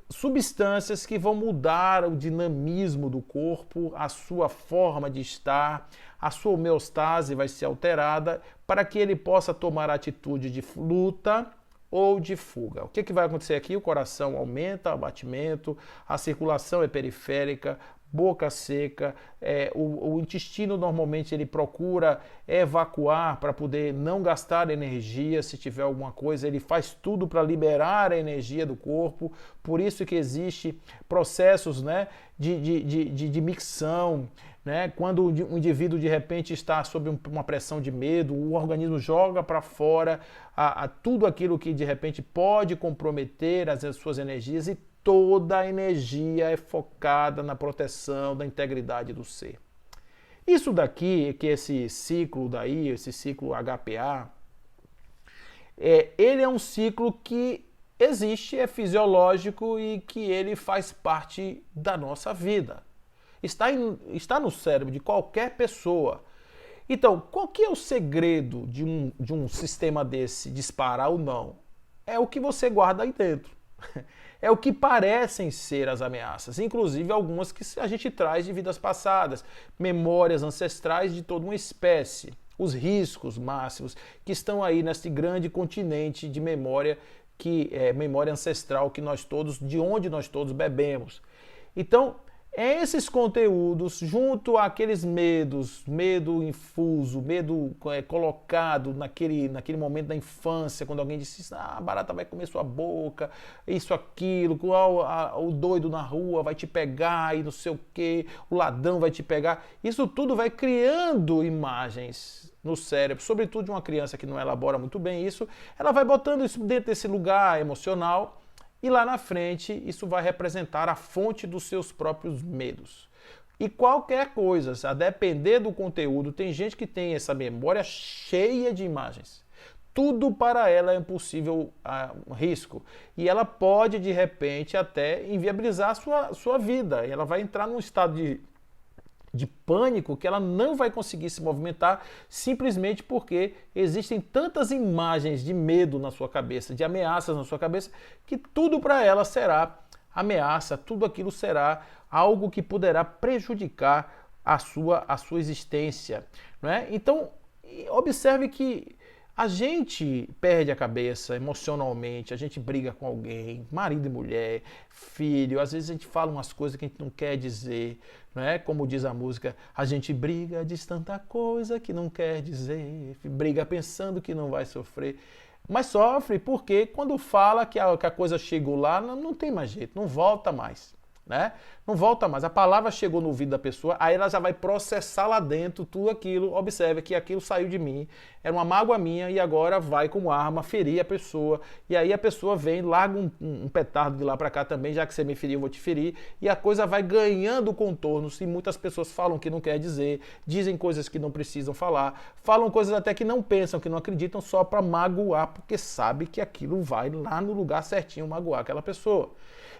substâncias que vão mudar o dinamismo do corpo, a sua forma de estar, a sua homeostase vai ser alterada para que ele possa tomar atitude de luta ou de fuga. O que vai acontecer aqui? O coração aumenta o batimento, a circulação é periférica, boca seca, o intestino normalmente ele procura evacuar para poder não gastar energia, se tiver alguma coisa, ele faz tudo para liberar a energia do corpo, por isso que existe processos, né, de micção, né? Quando o indivíduo de repente está sob uma pressão de medo, o organismo joga para fora tudo aquilo que de repente pode comprometer as suas energias e toda a energia é focada na proteção da integridade do ser. Isso daqui, que esse ciclo daí, esse ciclo HPA, ele é um ciclo que existe, é fisiológico e que ele faz parte da nossa vida. Está no cérebro de qualquer pessoa. Então, qual que é o segredo de um sistema desse disparar ou não? É o que você guarda aí dentro. É o que parecem ser as ameaças, inclusive algumas que a gente traz de vidas passadas, memórias ancestrais de toda uma espécie, os riscos máximos que estão aí nesse grande continente de memória, que é memória ancestral que nós todos, de onde nós todos bebemos. Então, esses conteúdos, junto àqueles medos, medo infuso, medo colocado naquele momento da infância, quando alguém disse, a barata vai comer sua boca, isso, aquilo, o doido na rua vai te pegar e não sei o quê, o ladrão vai te pegar. Isso tudo vai criando imagens no cérebro, sobretudo de uma criança que não elabora muito bem isso, ela vai botando isso dentro desse lugar emocional. E lá na frente, isso vai representar a fonte dos seus próprios medos. E qualquer coisa, a depender do conteúdo, tem gente que tem essa memória cheia de imagens. Tudo para ela é um possível risco. E ela pode, de repente, até inviabilizar a sua vida. E ela vai entrar num estado de pânico que ela não vai conseguir se movimentar simplesmente porque existem tantas imagens de medo na sua cabeça, de ameaças na sua cabeça, que tudo para ela será ameaça, tudo aquilo será algo que poderá prejudicar a sua existência, não é? Então, observe que a gente perde a cabeça emocionalmente, a gente briga com alguém, marido e mulher, filho, às vezes a gente fala umas coisas que a gente não quer dizer, não é? Como diz a música, a gente briga, diz tanta coisa que não quer dizer, briga pensando que não vai sofrer, mas sofre porque quando fala que a coisa chegou lá, não tem mais jeito, não volta mais. Né? Não volta mais. A palavra chegou no ouvido da pessoa, aí ela já vai processar lá dentro tudo aquilo. Observe que aquilo saiu de mim, era uma mágoa minha e agora vai como arma ferir a pessoa. E aí a pessoa vem, larga um petardo de lá para cá também, já que você me feriu, eu vou te ferir. E a coisa vai ganhando contornos e muitas pessoas falam que não quer dizer, dizem coisas que não precisam falar, falam coisas até que não pensam, que não acreditam só para magoar, porque sabe que aquilo vai lá no lugar certinho magoar aquela pessoa.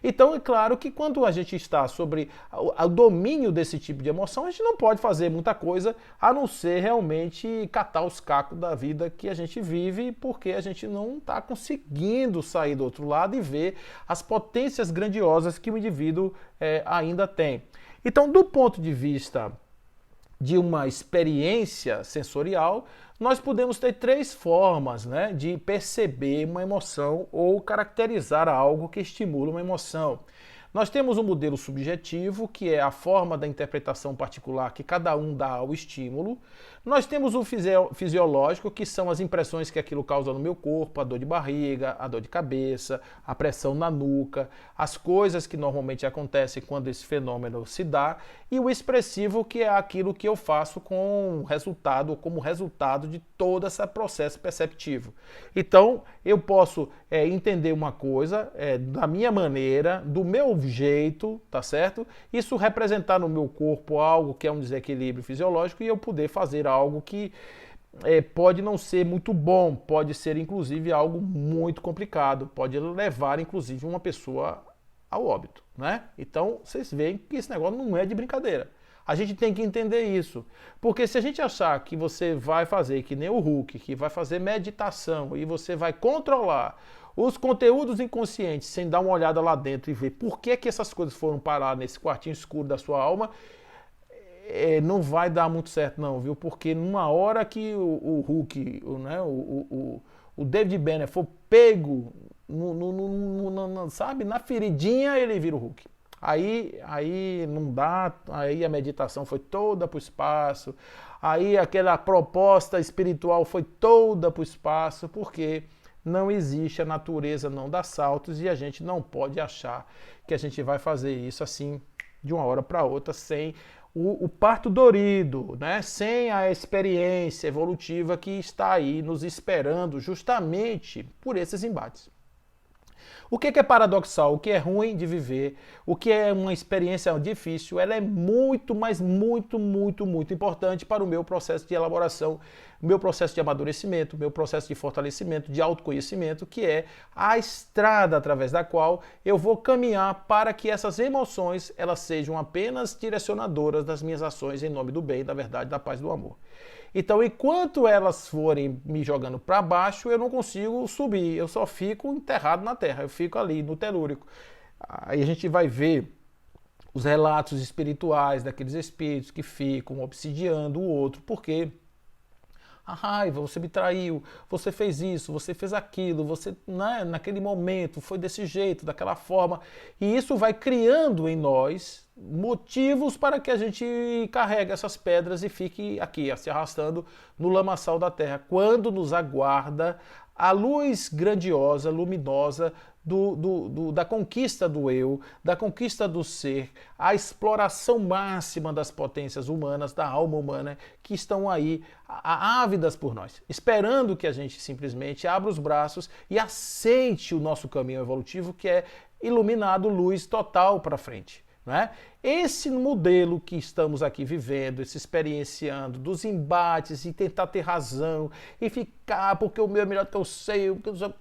Então, é claro que quando a gente está sobre o domínio desse tipo de emoção, a gente não pode fazer muita coisa a não ser realmente catar os cacos da vida que a gente vive, porque a gente não está conseguindo sair do outro lado e ver as potências grandiosas que o indivíduo ainda tem. Então, do ponto de vista de uma experiência sensorial, nós podemos ter três formas, né, de perceber uma emoção ou caracterizar algo que estimula uma emoção. Nós temos um modelo subjetivo, que é a forma da interpretação particular que cada um dá ao estímulo. Nós temos o fisiológico, que são as impressões que aquilo causa no meu corpo, a dor de barriga, a dor de cabeça, a pressão na nuca, as coisas que normalmente acontecem quando esse fenômeno se dá, e o expressivo, que é aquilo que eu faço como resultado de todo esse processo perceptivo. Então, eu posso entender uma coisa da minha maneira, do meu jeito, tá certo? Isso representar no meu corpo algo que é um desequilíbrio fisiológico e eu poder fazer algo que pode não ser muito bom, pode ser inclusive algo muito complicado, pode levar inclusive uma pessoa ao óbito, né? Então, vocês veem que esse negócio não é de brincadeira. A gente tem que entender isso, porque se a gente achar que você vai fazer que nem o Hulk, que vai fazer meditação e você vai controlar os conteúdos inconscientes sem dar uma olhada lá dentro e ver por que essas coisas foram parar nesse quartinho escuro da sua alma, não vai dar muito certo não, viu? Porque numa hora que o Hulk, o David Banner for pego, sabe, na feridinha, ele vira o Hulk. Aí não dá, aí a meditação foi toda para o espaço, aí aquela proposta espiritual foi toda para o espaço, porque não existe, a natureza não dá saltos e a gente não pode achar que a gente vai fazer isso assim de uma hora para outra sem o parto dorido, né? Sem a experiência evolutiva que está aí nos esperando justamente por esses embates. O que é paradoxal, o que é ruim de viver, o que é uma experiência difícil, ela é muito, mas muito, muito, muito importante para o meu processo de elaboração, o meu processo de amadurecimento, o meu processo de fortalecimento, de autoconhecimento, que é a estrada através da qual eu vou caminhar para que essas emoções elas sejam apenas direcionadoras das minhas ações em nome do bem, da verdade, da paz e do amor. Então, enquanto elas forem me jogando para baixo, eu não consigo subir, eu só fico enterrado na terra, eu fico ali no telúrico. Aí a gente vai ver os relatos espirituais daqueles espíritos que ficam obsidiando o outro, porque a raiva, você me traiu, você fez isso, você fez aquilo, você naquele momento foi desse jeito, daquela forma, e isso vai criando em nós motivos para que a gente carregue essas pedras e fique aqui, se arrastando no lamaçal da terra, quando nos aguarda a luz grandiosa, luminosa da conquista do eu, da conquista do ser, a exploração máxima das potências humanas, da alma humana, que estão aí ávidas por nós, esperando que a gente simplesmente abra os braços e aceite o nosso caminho evolutivo, que é iluminado, luz total para frente. Né? Esse modelo que estamos aqui vivendo, esse experienciando dos embates e tentar ter razão e ficar porque o meu é melhor que eu sei, porque eu sou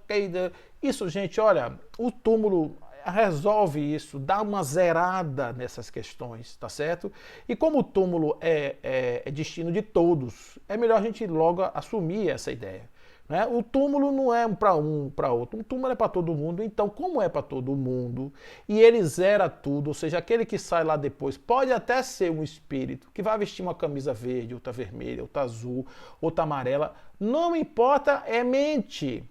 isso, gente, olha, o túmulo resolve isso, dá uma zerada nessas questões, tá certo? E como o túmulo é destino de todos, é melhor a gente logo assumir essa ideia. Né? O túmulo não é para outro, o túmulo é para todo mundo, então como é para todo mundo e ele zera tudo, ou seja, aquele que sai lá depois pode até ser um espírito que vai vestir uma camisa verde, outra vermelha, outra azul, outra amarela, não importa, é mente.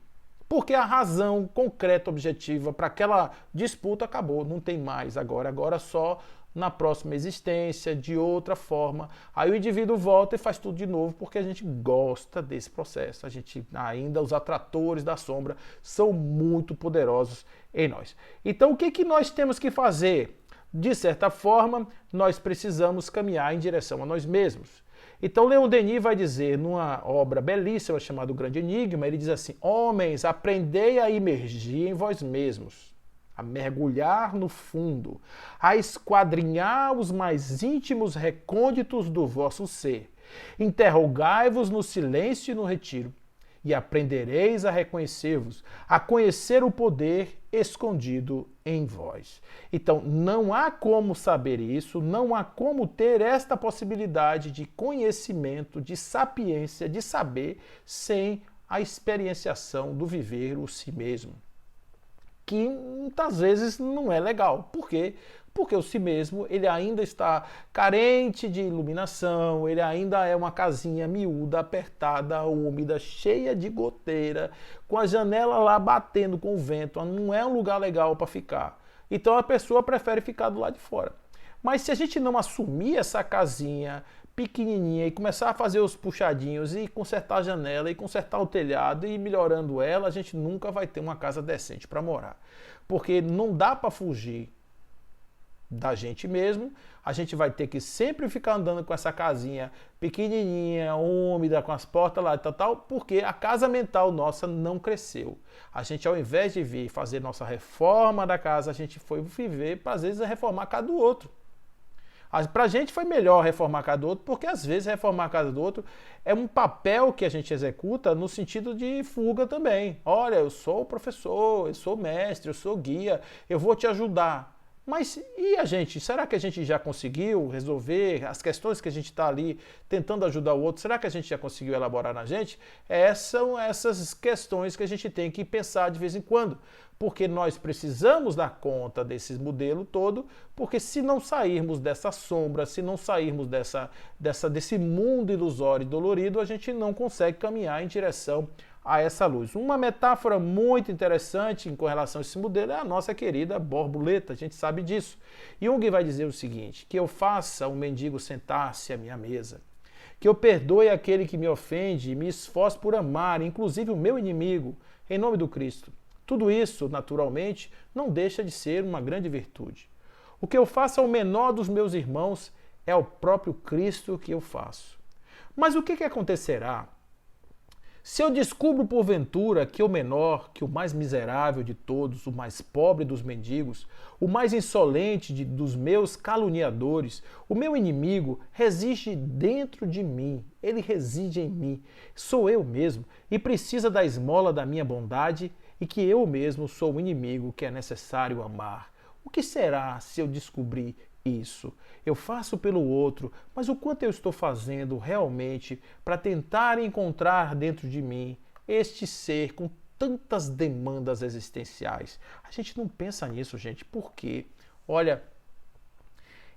Porque a razão concreta, objetiva para aquela disputa acabou, não tem mais agora só na próxima existência, de outra forma. Aí o indivíduo volta e faz tudo de novo porque a gente gosta desse processo. A gente ainda, os atratores da sombra são muito poderosos em nós. Então o que nós temos que fazer? De certa forma, nós precisamos caminhar em direção a nós mesmos. Então Leon Denis vai dizer numa obra belíssima chamada O Grande Enigma, ele diz assim: homens, aprendei a imergir em vós mesmos, a mergulhar no fundo, a esquadrinhar os mais íntimos recônditos do vosso ser. Interrogai-vos no silêncio e no retiro, e aprendereis a reconhecer-vos, a conhecer o poder escondido em vós. Então, não há como saber isso, não há como ter esta possibilidade de conhecimento, de sapiência, de saber, sem a experienciação do viver o si mesmo. Que muitas vezes não é legal. Por quê? Porque o si mesmo ele ainda está carente de iluminação, ele ainda é uma casinha miúda, apertada, úmida, cheia de goteira, com a janela lá batendo com o vento, não é um lugar legal para ficar. Então a pessoa prefere ficar do lado de fora. Mas se a gente não assumir essa casinha pequenininha e começar a fazer os puxadinhos e consertar a janela e consertar o telhado e ir melhorando ela, a gente nunca vai ter uma casa decente para morar. Porque não dá para fugir da gente mesmo, a gente vai ter que sempre ficar andando com essa casinha pequenininha, úmida, com as portas lá e tal, porque a casa mental nossa não cresceu. A gente, ao invés de vir fazer nossa reforma da casa, a gente foi viver, às vezes, reformar a casa do outro. Pra gente foi melhor reformar a casa do outro, porque às vezes reformar a casa do outro é um papel que a gente executa no sentido de fuga também. Olha, eu sou professor, eu sou mestre, eu sou guia, eu vou te ajudar. Mas e a gente? Será que a gente já conseguiu resolver as questões que a gente está ali tentando ajudar o outro? Será que a gente já conseguiu elaborar na gente? São essas questões que a gente tem que pensar de vez em quando. Porque nós precisamos dar conta desse modelo todo, porque se não sairmos dessa sombra, se não sairmos desse mundo ilusório e dolorido, a gente não consegue caminhar em direção a essa luz. Uma metáfora muito interessante com relação a esse modelo é a nossa querida borboleta, a gente sabe disso. Jung vai dizer o seguinte, que eu faça um mendigo sentar-se à minha mesa, que eu perdoe aquele que me ofende e me esforce por amar, inclusive o meu inimigo, em nome do Cristo. Tudo isso, naturalmente, não deixa de ser uma grande virtude. O que eu faço ao menor dos meus irmãos é ao próprio Cristo que eu faço. Mas o que acontecerá se eu descubro porventura que o menor, que o mais miserável de todos, o mais pobre dos mendigos, o mais insolente dos meus caluniadores, o meu inimigo, reside dentro de mim, ele reside em mim, sou eu mesmo, e precisa da esmola da minha bondade, e que eu mesmo sou o inimigo que é necessário amar? O que será se eu descobrir isso? Eu faço pelo outro, mas o quanto eu estou fazendo realmente para tentar encontrar dentro de mim este ser com tantas demandas existenciais? A gente não pensa nisso, gente, porque, olha,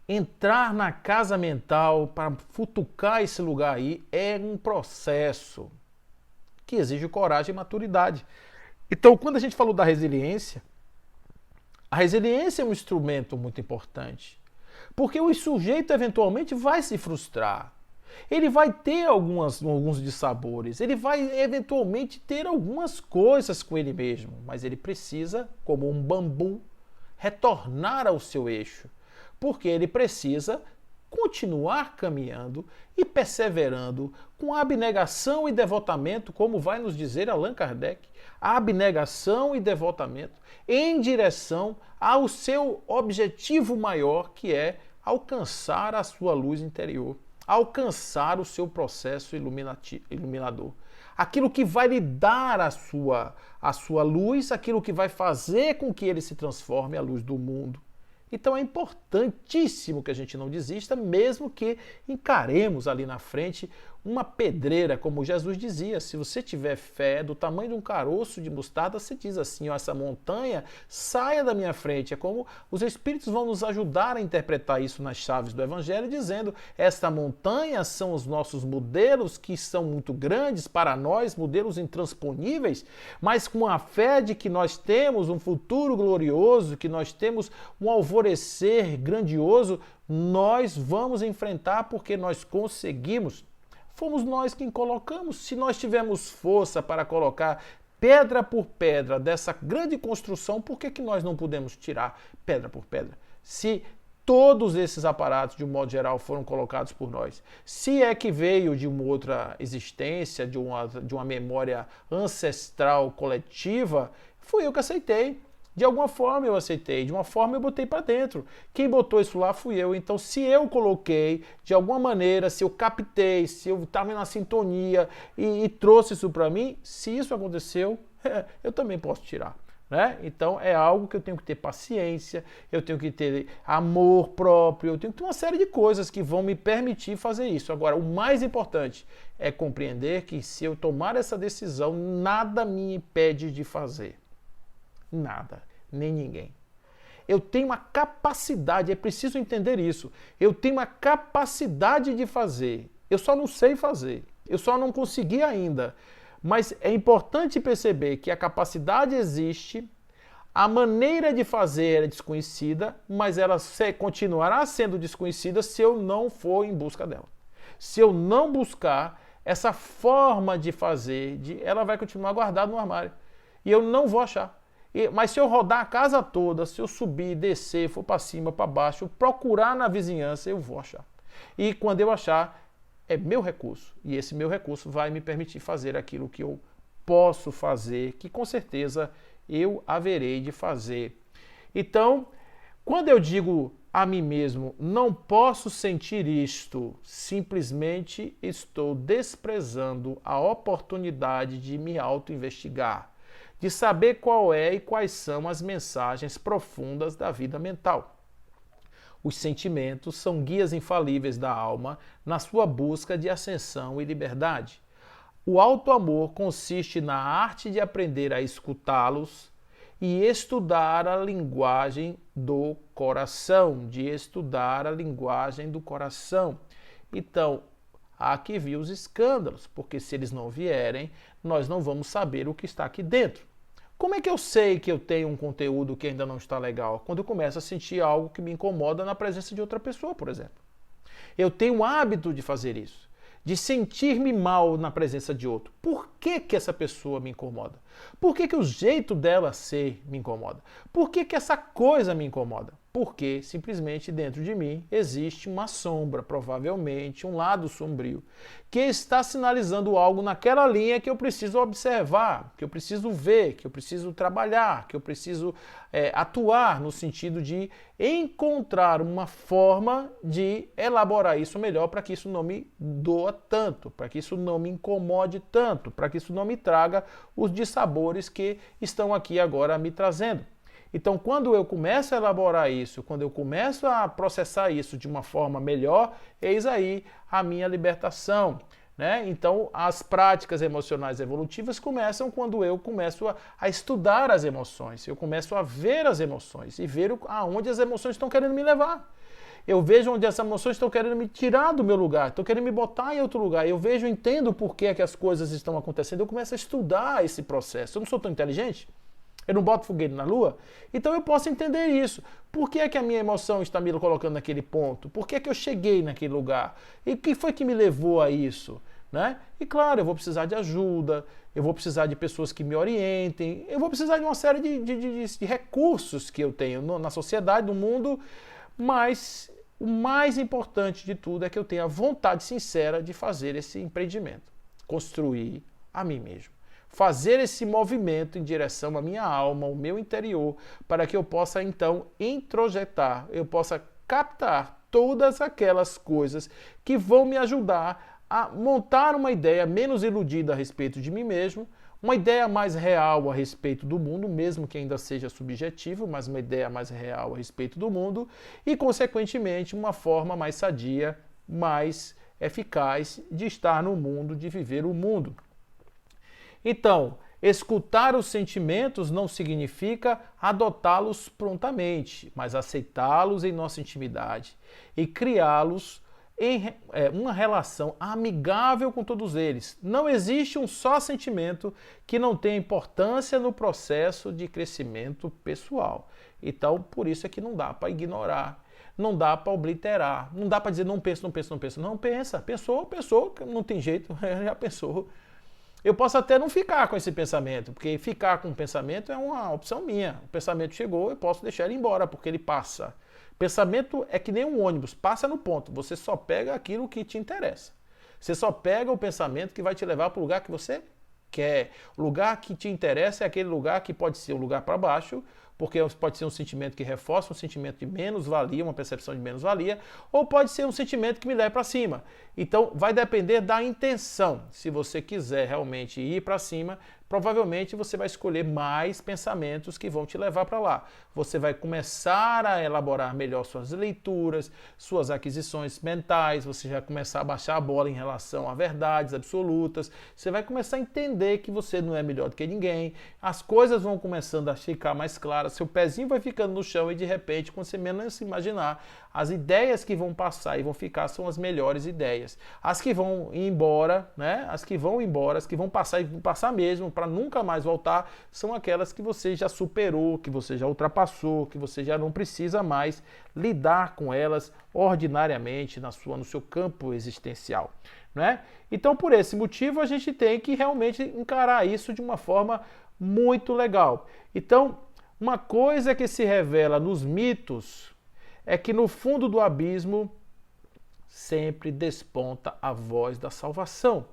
entrar na casa mental para futucar esse lugar aí é um processo que exige coragem e maturidade. Então, quando a gente falou da resiliência, a resiliência é um instrumento muito importante. Porque o sujeito eventualmente vai se frustrar. Ele vai ter alguns dissabores. Ele vai eventualmente ter algumas coisas com ele mesmo. Mas ele precisa, como um bambu, retornar ao seu eixo. Porque ele precisa continuar caminhando e perseverando com abnegação e devotamento, como vai nos dizer Allan Kardec, abnegação e devotamento em direção ao seu objetivo maior, que é alcançar a sua luz interior, alcançar o seu processo iluminador. Aquilo que vai lhe dar a sua luz, aquilo que vai fazer com que ele se transforme à luz do mundo. Então é importantíssimo que a gente não desista, mesmo que encaremos ali na frente uma pedreira, como Jesus dizia. Se você tiver fé do tamanho de um caroço de mostarda, você diz assim, ó, essa montanha saia da minha frente. É como os Espíritos vão nos ajudar a interpretar isso nas chaves do Evangelho, dizendo, esta montanha são os nossos modelos, que são muito grandes para nós, modelos intransponíveis, mas com a fé de que nós temos um futuro glorioso, que nós temos um alvorecer grandioso, nós vamos enfrentar porque nós conseguimos. Fomos nós quem colocamos. Se nós tivermos força para colocar pedra por pedra dessa grande construção, por que nós não podemos tirar pedra por pedra? Se todos esses aparatos, de um modo geral, foram colocados por nós. Se é que veio de uma outra existência, de uma memória ancestral coletiva, fui eu que aceitei. De alguma forma eu aceitei, de uma forma eu botei para dentro. Quem botou isso lá fui eu. Então, se eu coloquei, de alguma maneira, se eu captei, se eu estava na sintonia e trouxe isso para mim, se isso aconteceu, eu também posso tirar. Né? Então, é algo que eu tenho que ter paciência, eu tenho que ter amor próprio, eu tenho que ter uma série de coisas que vão me permitir fazer isso. Agora, o mais importante é compreender que se eu tomar essa decisão, nada me impede de fazer. Nada, nem ninguém. Eu tenho uma capacidade, é preciso entender isso. Eu tenho uma capacidade de fazer. Eu só não sei fazer. Eu só não consegui ainda. Mas é importante perceber que a capacidade existe, A maneira de fazer é desconhecida, mas ela continuará sendo desconhecida se eu não for em busca dela. Se eu não buscar essa forma de fazer, ela vai continuar guardada no armário. E eu não vou achar. Mas se eu rodar a casa toda, se eu subir, descer, for para cima, para baixo, procurar na vizinhança, eu vou achar. E quando eu achar, é meu recurso. E esse meu recurso vai me permitir fazer aquilo que eu posso fazer, que com certeza eu haverei de fazer. Então, quando eu digo a mim mesmo, não posso sentir isto, simplesmente estou desprezando a oportunidade de me auto-investigar, de saber qual é e quais são as mensagens profundas da vida mental. Os sentimentos são guias infalíveis da alma na sua busca de ascensão e liberdade. O auto-amor consiste na arte de aprender a escutá-los e estudar a linguagem do coração, Então, há que vir os escândalos, porque se eles não vierem, nós não vamos saber o que está aqui dentro. Como é que eu sei que eu tenho um conteúdo que ainda não está legal? Quando eu começo a sentir algo que me incomoda na presença de outra pessoa, por exemplo. Eu tenho o hábito de fazer isso, de sentir-me mal na presença de outro. Por que essa pessoa me incomoda? Por que o jeito dela ser me incomoda? Por que essa coisa me incomoda? Porque simplesmente dentro de mim existe uma sombra, provavelmente um lado sombrio, que está sinalizando algo naquela linha que eu preciso observar, que eu preciso ver, que eu preciso trabalhar, que eu preciso atuar no sentido de encontrar uma forma de elaborar isso melhor para que isso não me doa tanto, para que isso não me incomode tanto, para que isso não me traga os dissabores que estão aqui agora me trazendo. Então, quando eu começo a elaborar isso, quando eu começo a processar isso de uma forma melhor, eis aí a minha libertação, né? Então, as práticas emocionais evolutivas começam quando eu começo a estudar as emoções, eu começo a ver as emoções e ver aonde as emoções estão querendo me levar. Eu vejo onde as emoções estão querendo me tirar do meu lugar, estão querendo me botar em outro lugar. Eu vejo, entendo por que as coisas estão acontecendo, eu começo a estudar esse processo. Eu não sou tão inteligente? Eu não boto foguete na lua? Então eu posso entender isso. Por que a minha emoção está me colocando naquele ponto? Por que eu cheguei naquele lugar? E o que foi que me levou a isso? Né? E claro, eu vou precisar de ajuda, eu vou precisar de pessoas que me orientem, eu vou precisar de uma série de recursos que eu tenho na sociedade, no mundo, mas o mais importante de tudo é que eu tenha a vontade sincera de fazer esse empreendimento, construir a mim mesmo. Fazer esse movimento em direção à minha alma, ao meu interior, para que eu possa então introjetar, eu possa captar todas aquelas coisas que vão me ajudar a montar uma ideia menos iludida a respeito de mim mesmo, uma ideia mais real a respeito do mundo, mesmo que ainda seja subjetivo, mas uma ideia mais real a respeito do mundo e, consequentemente, uma forma mais sadia, mais eficaz de estar no mundo, de viver o mundo. Então, escutar os sentimentos não significa adotá-los prontamente, mas aceitá-los em nossa intimidade e criá-los em uma relação amigável com todos eles. Não existe um só sentimento que não tenha importância no processo de crescimento pessoal. Então, por isso é que não dá para ignorar, não dá para obliterar, não dá para dizer não penso, não penso, não penso. Não, pensa, pensou, não tem jeito, já pensou. Eu posso até não ficar com esse pensamento, porque ficar com o pensamento é uma opção minha. O pensamento chegou, eu posso deixar ele embora, porque ele passa. Pensamento é que nem um ônibus, passa no ponto. Você só pega aquilo que te interessa. Você só pega o pensamento que vai te levar para o lugar que você quer. O lugar que te interessa é aquele lugar que pode ser o lugar para baixo, porque pode ser um sentimento que reforça um sentimento de menos-valia, uma percepção de menos-valia, ou pode ser um sentimento que me leva para cima. Então, vai depender da intenção. Se você quiser realmente ir para cima, provavelmente você vai escolher mais pensamentos que vão te levar para lá. Você vai começar a elaborar melhor suas leituras, suas aquisições mentais, você vai começar a baixar a bola em relação a verdades absolutas, você vai começar a entender que você não é melhor do que ninguém, as coisas vão começando a ficar mais claras, seu pezinho vai ficando no chão e de repente, quando você menos se imaginar, as ideias que vão passar e vão ficar são as melhores ideias. As que vão embora, né? As que vão embora, as que vão passar e vão passar mesmo para para nunca mais voltar são aquelas que você já superou, que você já ultrapassou, que você já não precisa mais lidar com elas ordinariamente no seu campo existencial, né? Então, por esse motivo, a gente tem que realmente encarar isso de uma forma muito legal. Então, uma coisa que se revela nos mitos é que no fundo do abismo sempre desponta a voz da salvação.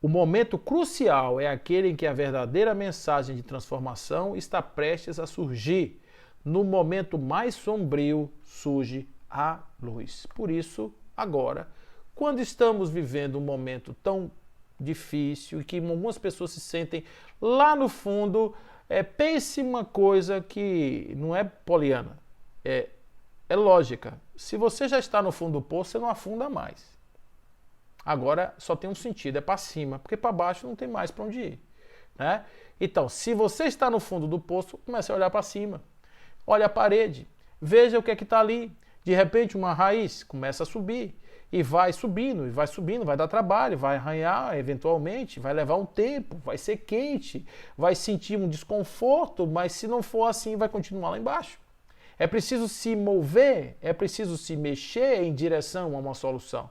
O momento crucial é aquele em que a verdadeira mensagem de transformação está prestes a surgir. No momento mais sombrio surge a luz. Por isso, agora, quando estamos vivendo um momento tão difícil e que algumas pessoas se sentem lá no fundo, pense uma coisa que não é poliana, é lógica. Se você já está no fundo do poço, você não afunda mais. Agora só tem um sentido, é para cima, porque para baixo não tem mais para onde ir, né? Então, se você está no fundo do poço, comece a olhar para cima. Olha a parede, veja o que é que está ali. De repente, uma raiz começa a subir e vai subindo, vai dar trabalho, vai arranhar eventualmente, vai levar um tempo, vai ser quente, vai sentir um desconforto, mas se não for assim, vai continuar lá embaixo. É preciso se mover, é preciso se mexer em direção a uma solução.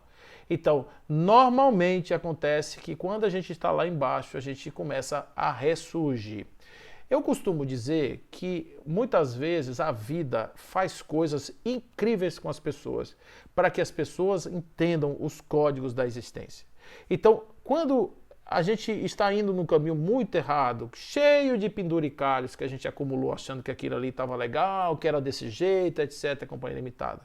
Então, normalmente acontece que quando a gente está lá embaixo, a gente começa a ressurgir. Eu costumo dizer que muitas vezes a vida faz coisas incríveis com as pessoas, para que as pessoas entendam os códigos da existência. Então, quando a gente está indo num caminho muito errado, cheio de penduricalhos que a gente acumulou achando que aquilo ali estava legal, que era desse jeito, etc., companhia limitada.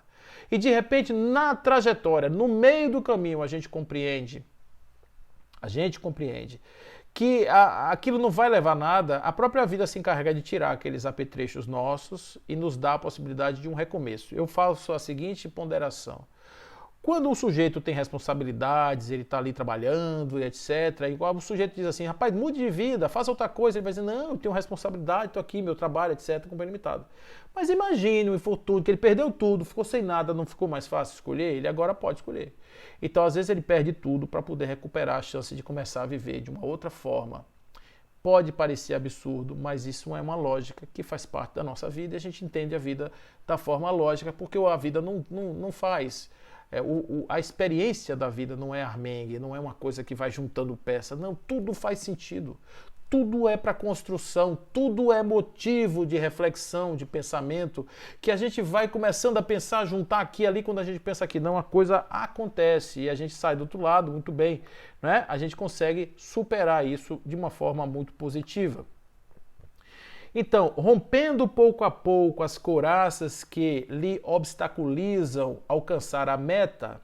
E de repente, na trajetória, no meio do caminho, a gente compreende que aquilo não vai levar a nada, a própria vida se encarrega de tirar aqueles apetrechos nossos e nos dá a possibilidade de um recomeço. Eu faço a seguinte ponderação. Quando um sujeito tem responsabilidades, ele está ali trabalhando, etc., igual o sujeito diz assim, rapaz, mude de vida, faça outra coisa, ele vai dizer, não, eu tenho responsabilidade, estou aqui, meu trabalho, etc., com bem limitado. Mas imagine o infortúnio, que ele perdeu tudo, ficou sem nada, não ficou mais fácil escolher, ele agora pode escolher. Então, às vezes, ele perde tudo para poder recuperar a chance de começar a viver de uma outra forma. Pode parecer absurdo, mas isso é uma lógica que faz parte da nossa vida e a gente entende a vida da forma lógica, porque a vida não faz... a experiência da vida não é armengue, não é uma coisa que vai juntando peça, não, tudo faz sentido, tudo é para construção, tudo é motivo de reflexão, de pensamento, que a gente vai começando a pensar, juntar aqui e ali, quando a gente pensa que não, a coisa acontece e a gente sai do outro lado muito bem, né? A gente consegue superar isso de uma forma muito positiva. Então, rompendo pouco a pouco as couraças que lhe obstaculizam alcançar a meta,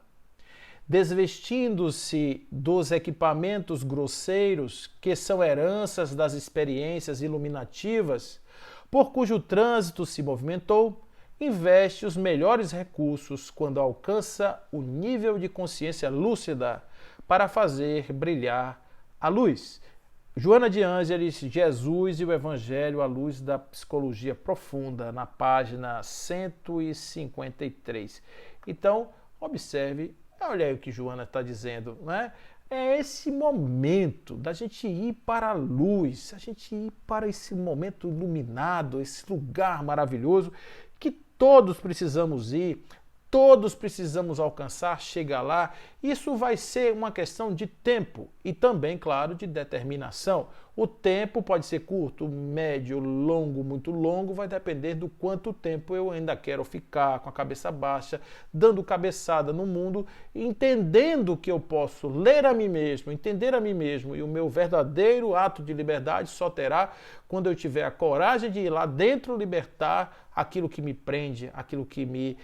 desvestindo-se dos equipamentos grosseiros que são heranças das experiências iluminativas, por cujo trânsito se movimentou, investe os melhores recursos quando alcança o nível de consciência lúcida para fazer brilhar a luz. Joana de Ângeles, Jesus e o Evangelho à luz da psicologia profunda, na página 153. Então, observe, olha aí o que Joana está dizendo, né? É esse momento da gente ir para a luz, a gente ir para esse momento iluminado, esse lugar maravilhoso que todos precisamos ir, todos precisamos alcançar, chegar lá. Isso vai ser uma questão de tempo e também, claro, de determinação. O tempo pode ser curto, médio, longo, muito longo, vai depender do quanto tempo eu ainda quero ficar com a cabeça baixa, dando cabeçada no mundo, entendendo que eu posso ler a mim mesmo, entender a mim mesmo, e o meu verdadeiro ato de liberdade só terá quando eu tiver a coragem de ir lá dentro libertar aquilo que me prende, aquilo que me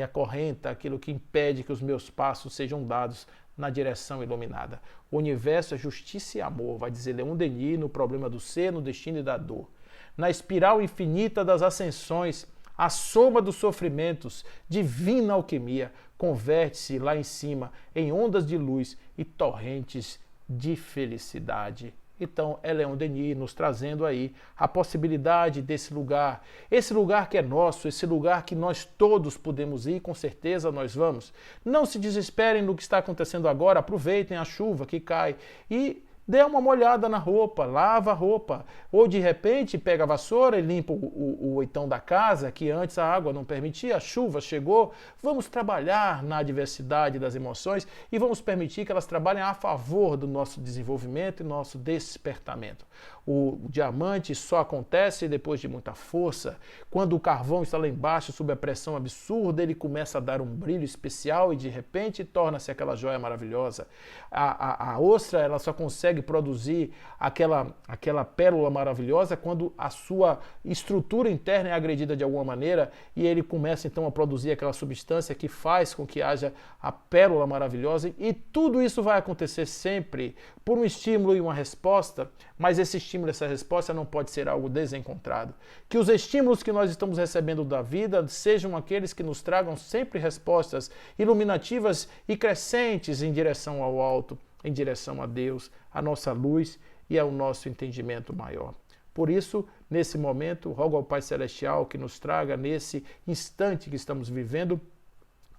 acorrenta, aquilo que impede que os meus passos sejam dados na direção iluminada. O universo é justiça e amor, vai dizer Leon Denis no Problema do Ser, no Destino e da Dor. Na espiral infinita das ascensões, a soma dos sofrimentos, divina alquimia, converte-se lá em cima em ondas de luz e torrentes de felicidade. Então, é Leon Denis nos trazendo aí a possibilidade desse lugar, esse lugar que é nosso, esse lugar que nós todos podemos ir, com certeza nós vamos. Não se desesperem no que está acontecendo agora, aproveitem a chuva que cai e Dê uma molhada na roupa, lava a roupa. Ou de repente pega a vassoura e limpa o oitão da casa, que antes a água não permitia, a chuva chegou. Vamos trabalhar na diversidade das emoções e vamos permitir que elas trabalhem a favor do nosso desenvolvimento e nosso despertamento. O diamante só acontece depois de muita força. Quando o carvão está lá embaixo, sob a pressão absurda, ele começa a dar um brilho especial e de repente torna-se aquela joia maravilhosa. A ostra, ela só consegue produzir aquela pérola maravilhosa quando a sua estrutura interna é agredida de alguma maneira e ele começa então a produzir aquela substância que faz com que haja a pérola maravilhosa, e tudo isso vai acontecer sempre por um estímulo e uma resposta, mas esse estímulo, essa resposta não pode ser algo desencontrado. Que os estímulos que nós estamos recebendo da vida sejam aqueles que nos tragam sempre respostas iluminativas e crescentes em direção ao alto, em direção a Deus, a nossa luz e ao nosso entendimento maior. Por isso, nesse momento, rogo ao Pai Celestial que nos traga, nesse instante que estamos vivendo,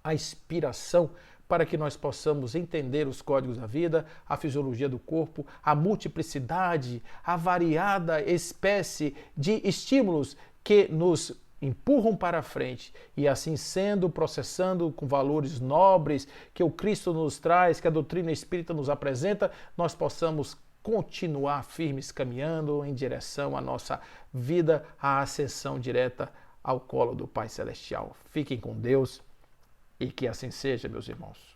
a inspiração para que nós possamos entender os códigos da vida, a fisiologia do corpo, a multiplicidade, a variada espécie de estímulos que nos empurram para a frente e assim sendo, processando com valores nobres que o Cristo nos traz, que a doutrina espírita nos apresenta, nós possamos continuar firmes caminhando em direção à nossa vida, à ascensão direta ao colo do Pai Celestial. Fiquem com Deus e que assim seja, meus irmãos.